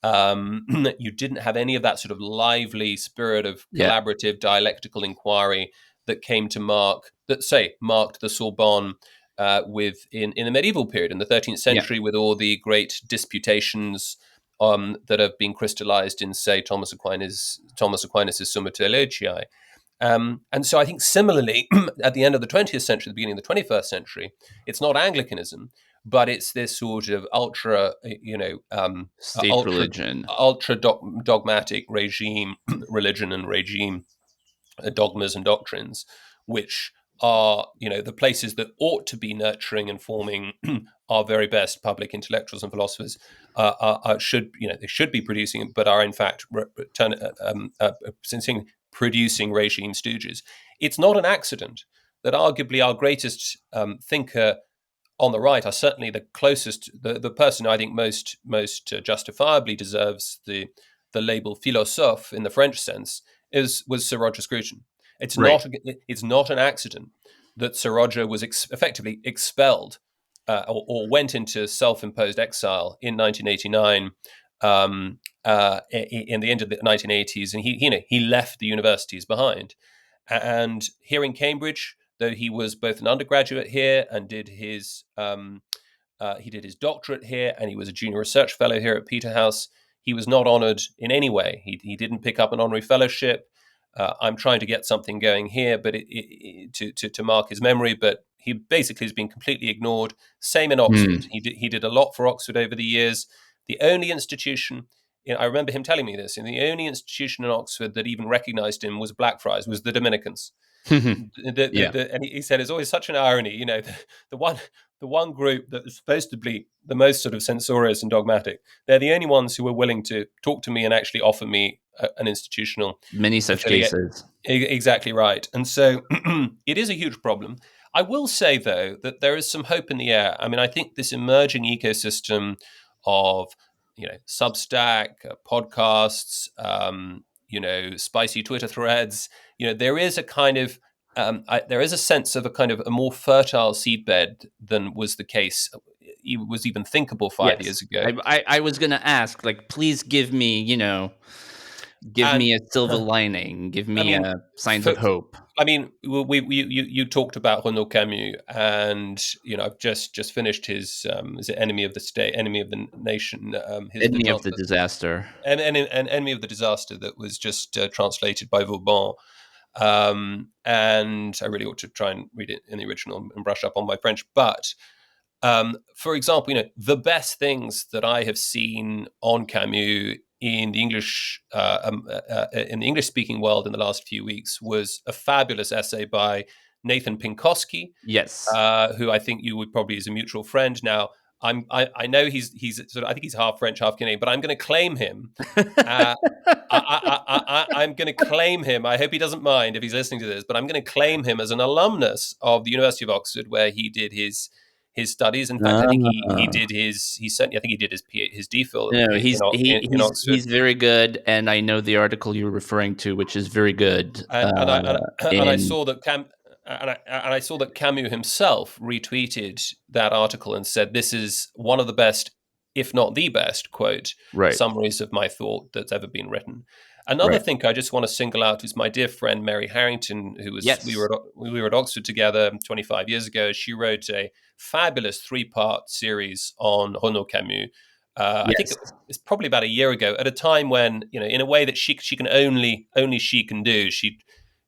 S2: You didn't have any of that sort of lively spirit of
S1: Yeah.
S2: collaborative dialectical inquiry that marked the Sorbonne in the medieval period, in the 13th
S1: Yeah.
S2: century, with all the great disputations that have been crystallized in, say, Thomas Aquinas' Summa Theologiae. And so I think similarly, at the end of the 20th century, the beginning of the 21st century, it's not Anglicanism, but it's this sort of ultra,
S1: State religion.
S2: dogmatic regime, religion and regime, dogmas and doctrines, which are, the places that ought to be nurturing and forming our very best public intellectuals and philosophers, they should be producing, but are in fact producing regime stooges. It's not an accident that arguably our greatest thinker on the right are certainly the closest, the person I think most justifiably deserves the label philosophe in the French sense was Sir Roger Scruton.
S1: Right.
S2: It's not an accident that Sir Roger was effectively expelled, or went into self-imposed exile in 1989, in the end of the 1980s, and he left the universities behind. And here in Cambridge, though he was both an undergraduate here and did his doctorate here, and he was a junior research fellow here at Peterhouse, he was not honoured in any way. He didn't pick up an honorary fellowship. I'm trying to get something going here, but to mark his memory. But he basically has been completely ignored. Same in Oxford. He did a lot for Oxford over the years. The only institution, I remember him telling me this, and the only institution in Oxford that even recognised him was Blackfriars, was the Dominicans.
S1: Yeah.
S2: And he said it's always such an irony, the one group that is supposed to be the most sort of censorious and dogmatic, they're the only ones who were willing to talk to me and actually offer me an institutional
S1: Many such
S2: affiliate.
S1: cases.
S2: Exactly right. And so it is a huge problem. I will say, though, that there is some hope in the air. I mean, I think this emerging ecosystem of, Substack, podcasts, spicy Twitter threads, there is a kind of there is a sense of a kind of a more fertile seedbed than was the case, was even thinkable 5 years
S1: Yes.
S2: ago.
S1: I was gonna ask, like, please give me, give
S2: And
S1: me a silver lining, give
S2: I
S1: me
S2: mean,
S1: signs of hope.
S2: you talked about Renaud Camus, and I've just finished his is it Enemy of the State, Enemy of the Nation, his the
S1: Enemy of
S2: trans
S1: the disaster.
S2: and Enemy of the Disaster, that was just translated by Vauban. And I really ought to try and read it in the original and brush up on my French. But for example, the best things that I have seen on Camus in the English speaking world in the last few weeks was a fabulous essay by Nathan Pinkowski,
S1: Yes.
S2: who I think you would probably is a mutual friend. Now, I know he's sort of, I think he's half French, half Canadian, but I'm going to claim him. Uh, I'm going to claim him. I hope he doesn't mind if he's listening to this, but I'm going to claim him as an alumnus of the University of Oxford, where he did his studies. In fact, I think he
S1: Ah.
S2: did he certainly, I think he did his DPhil
S1: No,
S2: in Oxford.
S1: he's very good, and I know the article you're referring to, which is very good.
S2: And I
S1: In
S2: saw that I saw that Camus himself retweeted that article and said, "This is one of the best, if not the best, quote,
S1: right,
S2: summaries of my thought that's ever been written." Another
S1: right.
S2: thing I just want to single out is my dear friend Mary Harrington, who was
S1: Yes,
S2: we were at Oxford together 25 years ago. She wrote a fabulous 3-part series on Renaud Camus. I think
S1: yes.
S2: it's probably about a year ago, at a time when, in a way that she can only she can do,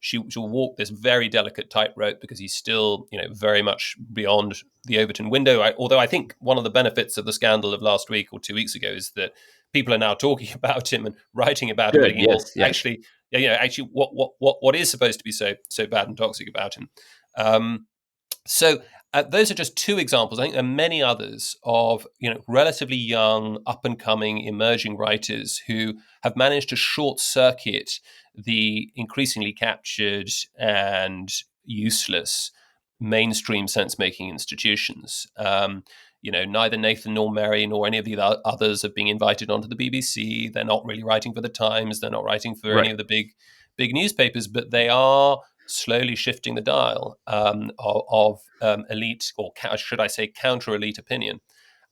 S2: she'll walk this very delicate tightrope, because he's still, very much beyond the Overton window. Although I think one of the benefits of the scandal of last week or 2 weeks ago is that people are now talking about him and writing about him,
S1: Good.
S2: thinking, well,
S1: Yes, yes.
S2: actually, actually, what is supposed to be so bad and toxic about him? So those are just 2 examples. I think there are many others of, relatively young, up and coming, emerging writers who have managed to short circuit the increasingly captured and useless mainstream sense making institutions. Neither Nathan nor Mary nor any of the others have been invited onto the BBC. They're not really writing for the Times. They're not writing for any
S1: Right.
S2: of the big newspapers, but they are slowly shifting the dial of elite, or should I say counter elite opinion.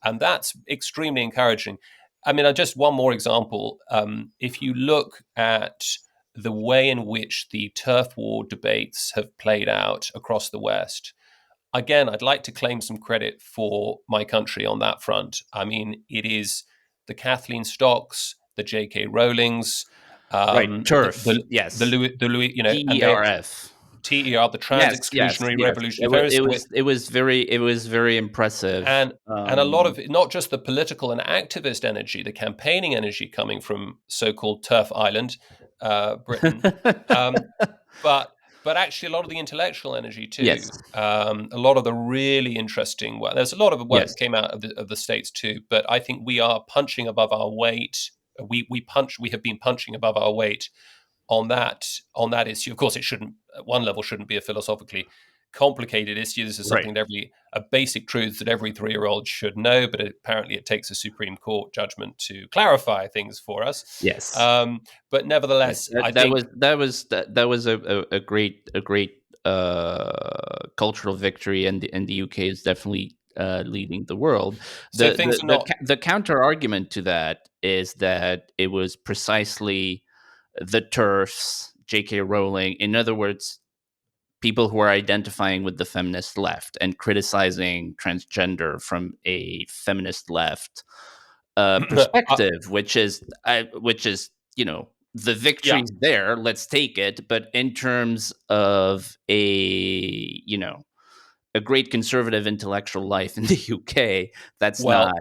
S2: And that's extremely encouraging. I mean, just one more example. If you look at the way in which the turf war debates have played out across the West, again, I'd like to claim some credit for my country on that front. I mean, it is the Kathleen Stocks, the J.K. Rowlings,
S1: Right.
S2: the
S1: Turf.
S2: the
S1: Yes.
S2: Louis, and they
S1: TERF.
S2: TER, the
S1: Yes, yes,
S2: Trans-Exclusionary
S1: yes.
S2: Revolutionary Feminists,
S1: It was very impressive.
S2: and a lot of not just the political and activist energy, the campaigning energy coming from so-called Turf Island, Britain, um, but actually a lot of the intellectual energy too.
S1: Yes,
S2: A lot of the really interesting work. There's a lot of work
S1: yes,
S2: that came out of the States too, but I think we are punching above our weight. We have been punching above our weight on that issue. Of course, it shouldn't at one level shouldn't be a philosophically complicated issue. This is
S1: right.
S2: something that a basic truth that every 3-year-old should know, but apparently it takes a Supreme Court judgment to clarify things for us.
S1: Yes.
S2: But
S1: Yes,
S2: nevertheless, I think
S1: that was a great cultural victory, and the UK is definitely leading the world.
S2: so. Things are not.
S1: The counter argument to that is that it was precisely the TERFs, J.K. Rowling, in other words, people who are identifying with the feminist left and criticizing transgender from a feminist left perspective, which is the
S2: Yeah.
S1: victory's there. Let's take it. But in terms of a great conservative intellectual life in the UK, that's not.
S2: Well,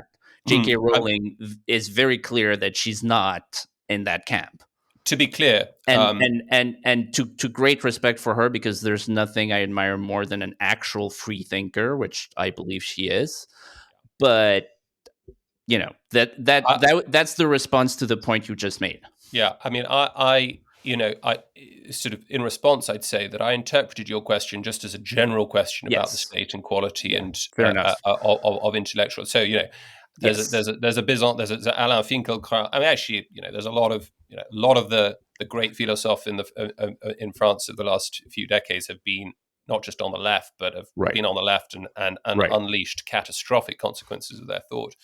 S1: J.K.
S2: I'm,
S1: Rowling is very clear that she's not in that camp.
S2: to be clear,
S1: And to great respect for her, because there's nothing I admire more than an actual free thinker, which I believe she is. But that's the response to the point you just made.
S2: yeah, I mean, I sort of in response, I'd say that I interpreted your question just as a general question about the
S1: Yes.
S2: state and quality
S1: Yeah.
S2: and
S1: Fair enough.
S2: of intellectual. So
S1: Yes.
S2: there's a Bizant, there's a Alain Finkielkraut. I mean, actually, there's a lot of the great philosophes in France of the last few decades have been not just on the left, but have
S1: Right.
S2: been on the left and
S1: Right.
S2: unleashed catastrophic consequences of their thought.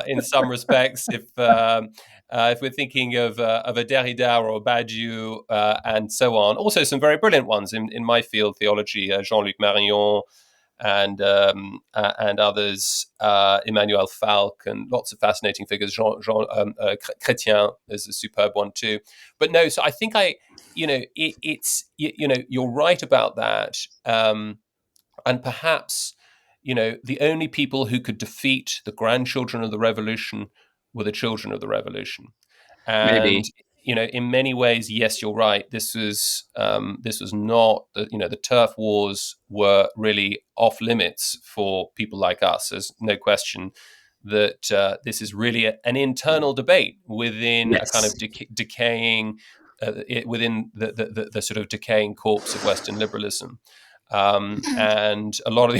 S2: In some respects, if we're thinking of a Derrida or a Badiou and so on, also some very brilliant ones in my field, theology, Jean-Luc Marion and others, Emmanuel Falk, and lots of fascinating figures. Chrétien is a superb one too. But no, so I think you're right about that, and perhaps the only people who could defeat the grandchildren of the revolution were the children of the revolution. And
S1: Maybe.
S2: in many ways, yes, you're right. This was not the turf wars were really off limits for people like us. There's no question that this is really an internal debate within a kind
S1: Yes.
S2: of decaying within the sort of decaying corpse of Western liberalism. And a lot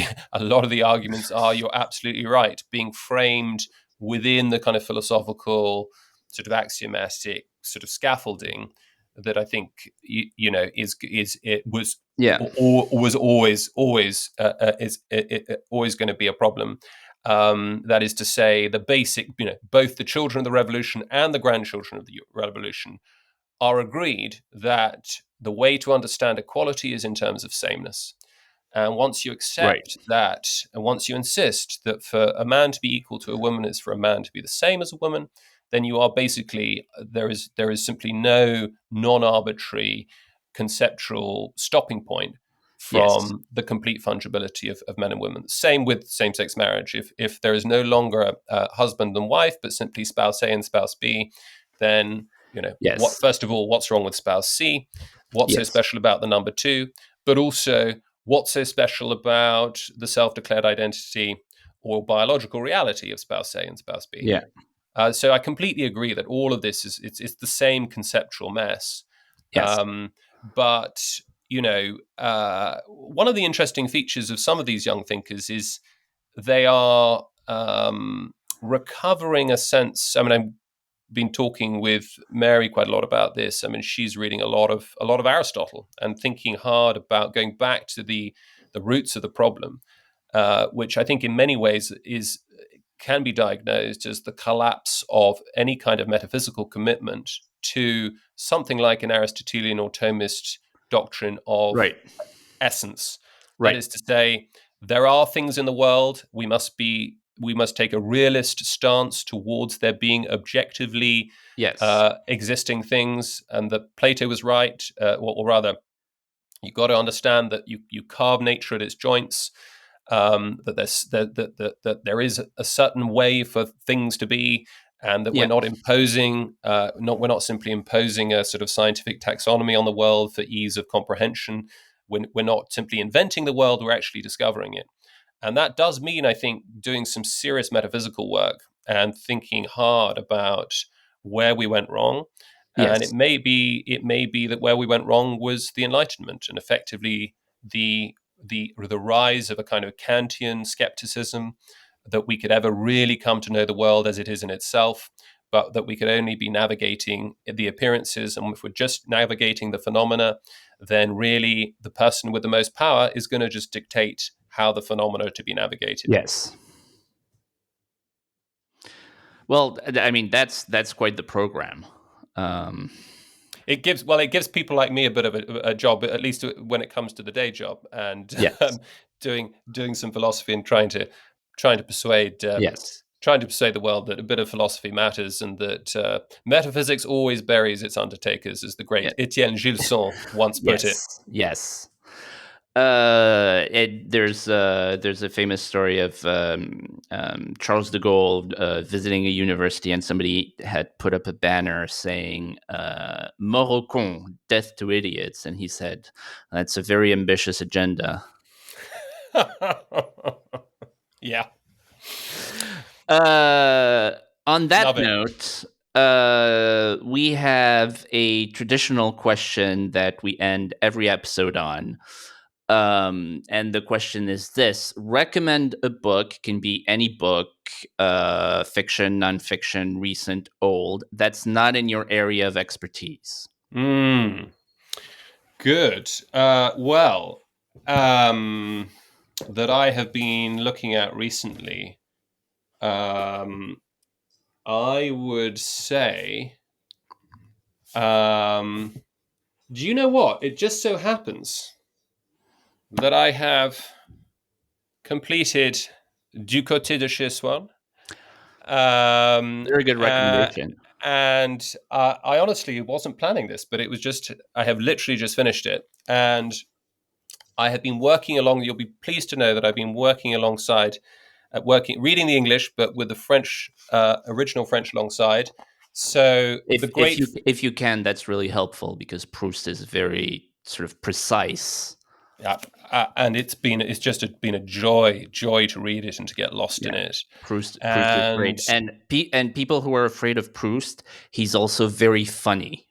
S2: of the arguments are, you're absolutely right, being framed within the kind of philosophical sort of axiomatic sort of scaffolding that I think is it was
S1: Yeah.
S2: or was always is always going to be a problem. That is to say, the basic, both the children of the revolution and the grandchildren of the revolution are agreed that the way to understand equality is in terms of sameness. And once you
S1: Right.
S2: accept that, and once you insist that for a man to be equal to a woman is for a man to be the same as a woman, then you are basically there is simply no non-arbitrary conceptual stopping point
S1: Yes.
S2: from the complete fungibility of men and women. Same with same-sex marriage. If there is no longer a husband and wife, but simply spouse A and spouse B, then what?
S1: Yes.
S2: First of all, what's wrong with spouse C? What's so
S1: Yes.
S2: special about the number two? But also, what's so special about the self-declared identity or biological reality of spouse A and spouse B?
S1: Yeah.
S2: So I completely agree that all of this is it's the same conceptual mess.
S1: Yes.
S2: But one of the interesting features of some of these young thinkers is they are recovering a sense. I mean, I've been talking with Mary quite a lot about this. I mean, she's reading a lot of Aristotle and thinking hard about going back to the roots of the problem, which I think in many ways can be diagnosed as the collapse of any kind of metaphysical commitment to something like an Aristotelian or Thomist doctrine of
S1: Right.
S2: essence. That
S1: Right.
S2: is to say, there are things in the world. We must take a realist stance towards there being objectively
S1: Yes.
S2: existing things, and that Plato was right, or rather, You've got to understand that you carve nature at its joints. That there is a certain way for things to be, and that we're
S1: Yeah.
S2: not imposing, we're not simply imposing a sort of scientific taxonomy on the world for ease of comprehension. We're not simply inventing the world; we're actually discovering it. And that does mean, I think, doing some serious metaphysical work and thinking hard about where we went wrong. And
S1: Yes.
S2: it may be that where we went wrong was the Enlightenment and effectively the rise of a kind of Kantian skepticism, that we could ever really come to know the world as it is in itself, but that we could only be navigating the appearances. And if we're just navigating the phenomena, then really the person with the most power is going to just dictate how the phenomena are to be navigated.
S1: Yes. Well, I mean, that's quite the program. Um,
S2: It gives people like me a bit of a job, at least when it comes to the day job, and
S1: yes.
S2: doing some philosophy and trying to persuade
S1: Yes.
S2: the world that a bit of philosophy matters, and that metaphysics always buries its undertakers, as the great
S1: Yeah.
S2: Etienne Gilson once put it.
S1: Yes. Yes. There's a famous story of Charles de Gaulle visiting a university, and somebody had put up a banner saying "Mort aux cons, death to idiots," and he said, "That's a very ambitious agenda."
S2: Yeah,
S1: Uh, on that
S2: love it.
S1: note, we have a traditional question that we end every episode on. And the question is this: recommend a book, can be any book, fiction, nonfiction, recent, old, that's not in your area of expertise.
S2: Mm, good. That I have been looking at recently. Um, I would say, um, do you know what? It just so happens that I have completed Du Côté de chez Soi. Um,
S1: Very good
S2: uh,
S1: recommendation.
S2: and I honestly wasn't planning this, but it was just, I have literally just finished it. And I have been working along, you'll be pleased to know that I've been working alongside, reading the English, but with the French, original French alongside. So the great,
S1: If you can, that's really helpful because Proust is very sort of precise.
S2: and been a joy to read it and to get lost in
S1: Yeah,
S2: it.
S1: Proust is great,
S2: And
S1: and people who are afraid of Proust, he's also very funny.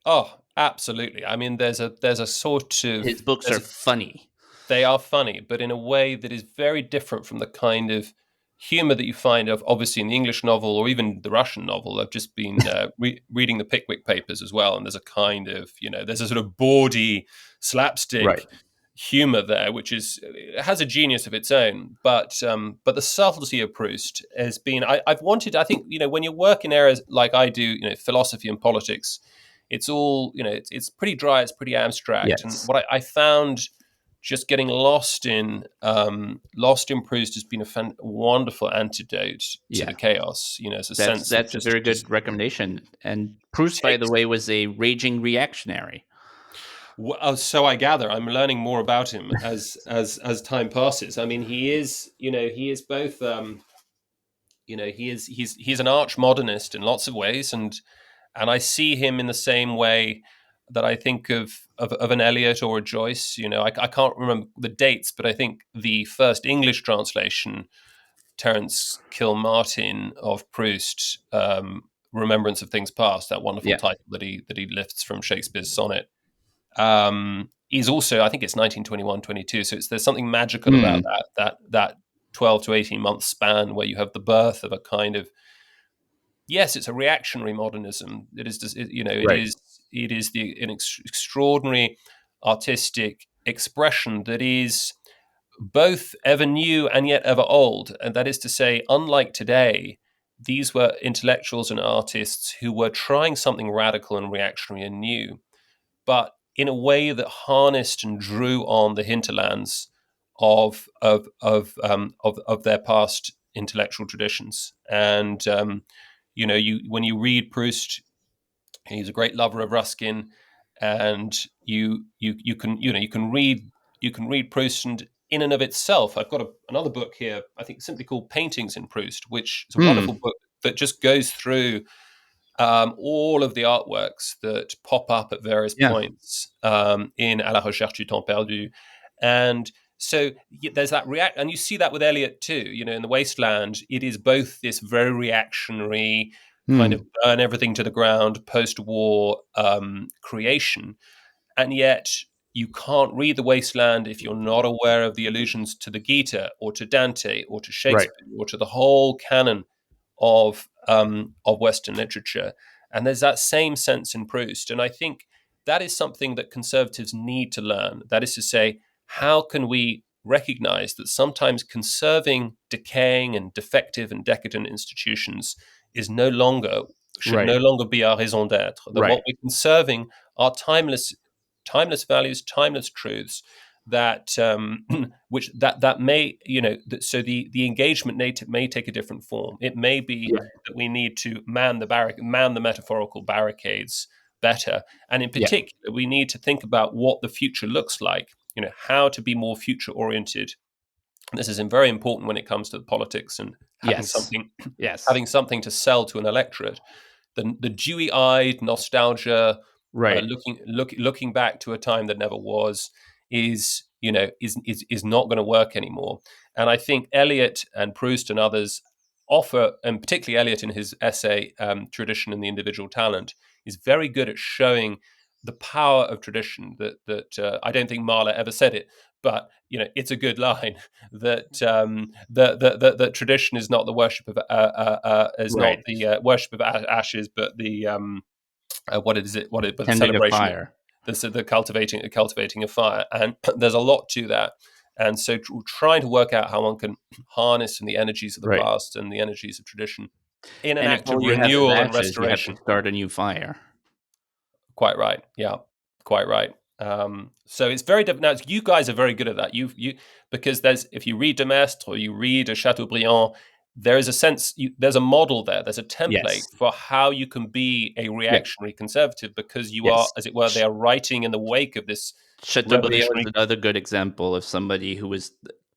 S2: oh, absolutely. I mean, there's a sort of
S1: His books
S2: there's
S1: are
S2: a
S1: funny.
S2: they are funny, but in a way that is very different from the kind of humor that you find of obviously in the English novel or even the Russian novel. I've just been reading the Pickwick Papers as well, and there's a kind of, there's a sort of bawdy
S1: Right.
S2: slapstick humor there, which has a genius of its own. But the subtlety of Proust has been. I've wanted. I think when you work in areas like I do, philosophy and politics, it's all it's pretty dry, it's pretty abstract, and
S1: Yes.
S2: what I found just getting lost in Proust has been a wonderful antidote to
S1: Yeah.
S2: the chaos. It's a sense of
S1: That's a very
S2: just
S1: good recommendation. And Proust, by the
S2: takes.
S1: way, was a raging reactionary.
S2: So I gather I'm learning more about him as time passes. I mean, he is both. He's an arch modernist in lots of ways, and I see him in the same way that I think of an Eliot or a Joyce. I can't remember the dates, but I think the first English translation, Terence Kilmartin of Proust, "Remembrance of Things Past," that wonderful
S1: Yeah.
S2: title that he lifts from Shakespeare's sonnet, is also, I think it's 1921, 22. So there's something magical about
S1: Hmm.
S2: that 12 to 18 month span where you have the birth of a kind of, yes, it's a reactionary modernism. It is, it
S1: Right.
S2: is an extraordinary artistic expression that is both ever new and yet ever old. And that is to say, unlike today, these were intellectuals and artists who were trying something radical and reactionary and new, but in a way that harnessed and drew on the hinterlands of their past intellectual traditions. And you when you read Proust, he's a great lover of Ruskin, and you can read Proust, and in and of itself, I've got another book here, I think simply called Paintings in Proust, which is a
S1: Hmm.
S2: wonderful book that just goes through all of the artworks that pop up at various
S1: Yeah.
S2: points in À la recherche du temps perdu. And so there's that react, and you see that with Eliot too. In The Wasteland, it is both this very reactionary kind of
S1: Hmm.
S2: burn everything to the ground post-war creation, and yet you can't read The Wasteland if you're not aware of the allusions to the Gita or to Dante or to
S1: Right.
S2: Shakespeare or to the whole canon of Western literature. And there's that same sense in Proust. And I think that is something that conservatives need to learn. That is to say, how can we recognize that sometimes conserving decaying and defective and decadent institutions is no longer should
S1: Right.
S2: no longer be our raison d'être, that
S1: Right.
S2: what we're conserving are timeless values, timeless truths that which that may so the engagement may take a different form. It may be
S1: Yeah.
S2: that we need to man the metaphorical barricades better, and in
S1: Yeah.
S2: particular we need to think about what the future looks like, how to be more future oriented. This is very important when it comes to politics and having
S1: Yes.
S2: something
S1: Yes.
S2: having something to sell to an electorate. The dewy-eyed nostalgia,
S1: Right.
S2: looking back to a time that never was, is not going to work anymore. And I think Eliot and Proust and others offer, and particularly Eliot in his essay "Tradition and the Individual Talent," is very good at showing the power of tradition. That I don't think Mahler ever said it, but it's a good line that tradition is not the worship of
S1: Right.
S2: worship of ashes, but the what is it? But the
S1: Tending a
S2: celebration of
S1: fire.
S2: the cultivating a fire, and there's a lot to that. And so, trying to work out how one can harness the energies of the
S1: Right.
S2: past and the energies of tradition in an
S1: And if
S2: act
S1: all
S2: of
S1: you have is
S2: renewal and
S1: ashes, you have to
S2: restoration.
S1: start a new fire.
S2: Quite right. Yeah, quite right. So it's very different. Now, you guys are very good at that. Because if you read Demestre or you read a Chateaubriand, there is a sense, there's a model there. There's a template
S1: Yes.
S2: for how you can be a
S1: Yeah.
S2: reactionary conservative, because you are,
S1: Yes.
S2: as it were, they are writing in the wake of this
S1: Chateaubriand is
S2: revolutionary.
S1: another good example of somebody who was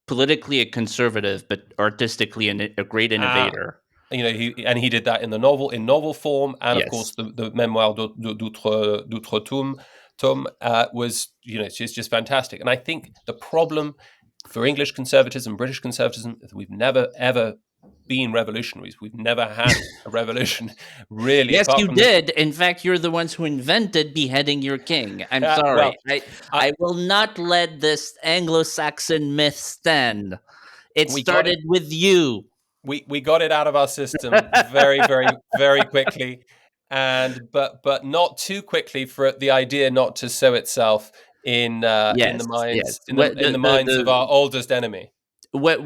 S1: politically a conservative, but artistically a great
S2: Uh,
S1: innovator.
S2: he did that in novel form, and of course
S1: Yes.
S2: the memoir d'outre-tombe was, it's just fantastic. And I think the problem for English conservatism, British conservatism, is we've never ever been revolutionaries. We've never had a revolution really,
S1: Yes,
S2: apart
S1: you
S2: from this.
S1: did. In fact, you're the ones who invented beheading your king. I'm
S2: Well,
S1: sorry.
S2: I,
S1: I will not let this Anglo-Saxon myth stand. It
S2: we got it.
S1: started with you.
S2: We got it out of our system very, very, very quickly, and but not too quickly for the idea not to sow itself in
S1: Yes,
S2: the
S1: yes.
S2: minds
S1: What
S2: in the minds of our oldest enemy.
S1: what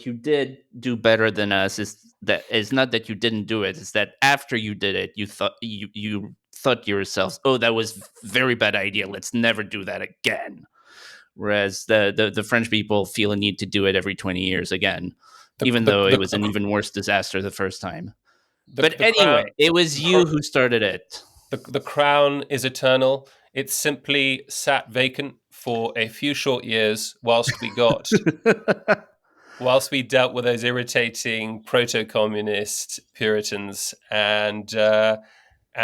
S1: you did do better than us is not that you didn't do it, it's that after you did it, you thought to yourselves, "Oh, that was very bad idea. Let's never do that again." Whereas the French people feel a need to do it every 20 years again,
S2: The
S1: even
S2: the
S1: though it
S2: the
S1: was an even worse disaster the first time. But
S2: the
S1: anyway,
S2: crown
S1: it was
S2: cr-
S1: you who started it.
S2: the crown is eternal. It simply sat vacant for a few short years whilst we dealt with those irritating proto-communist Puritans, and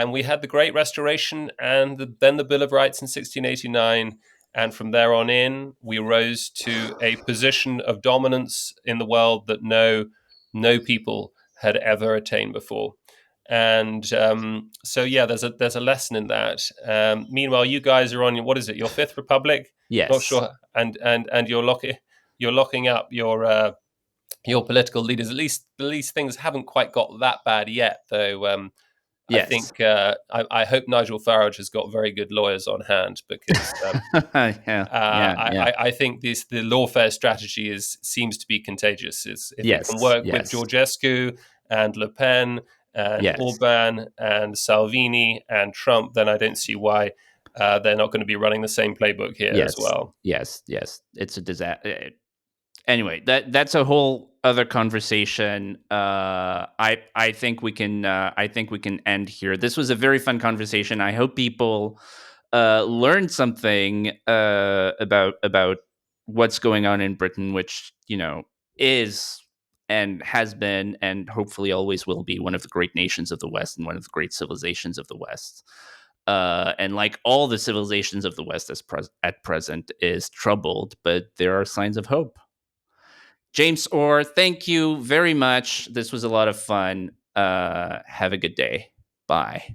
S2: we had the Great Restoration, and then the Bill of Rights in 1689, and from there on in, we rose to a position of dominance in the world that no people had ever attained before. And so, yeah, there's a lesson in that. Meanwhile, you guys are on what is it, your Fifth Republic? Not
S1: Yes.
S2: sure, and you're locking up your political leaders. At least things haven't quite got that bad yet, though. I
S1: Yes.
S2: think I hope Nigel Farage has got very good lawyers on hand, because
S1: Yeah. Yeah. Yeah.
S2: I think the lawfare strategy seems to be contagious. If it can
S1: Yes.
S2: work with
S1: Yes.
S2: Georgescu and Le Pen and
S1: Yes.
S2: Orban and Salvini and Trump, then I don't see why they're not going to be running the same playbook here as
S1: Yes.
S2: well.
S1: Yes. Yes. It's a disaster. Anyway, that's a whole other conversation. I think we can end here. This was a very fun conversation. I hope people learned something about what's going on in Britain, which is and has been and hopefully always will be one of the great nations of the West and one of the great civilizations of the West. And like all the civilizations of the West at present is troubled, but there are signs of hope. James Orr, thank you very much. This was a lot of fun. Have a good day. Bye.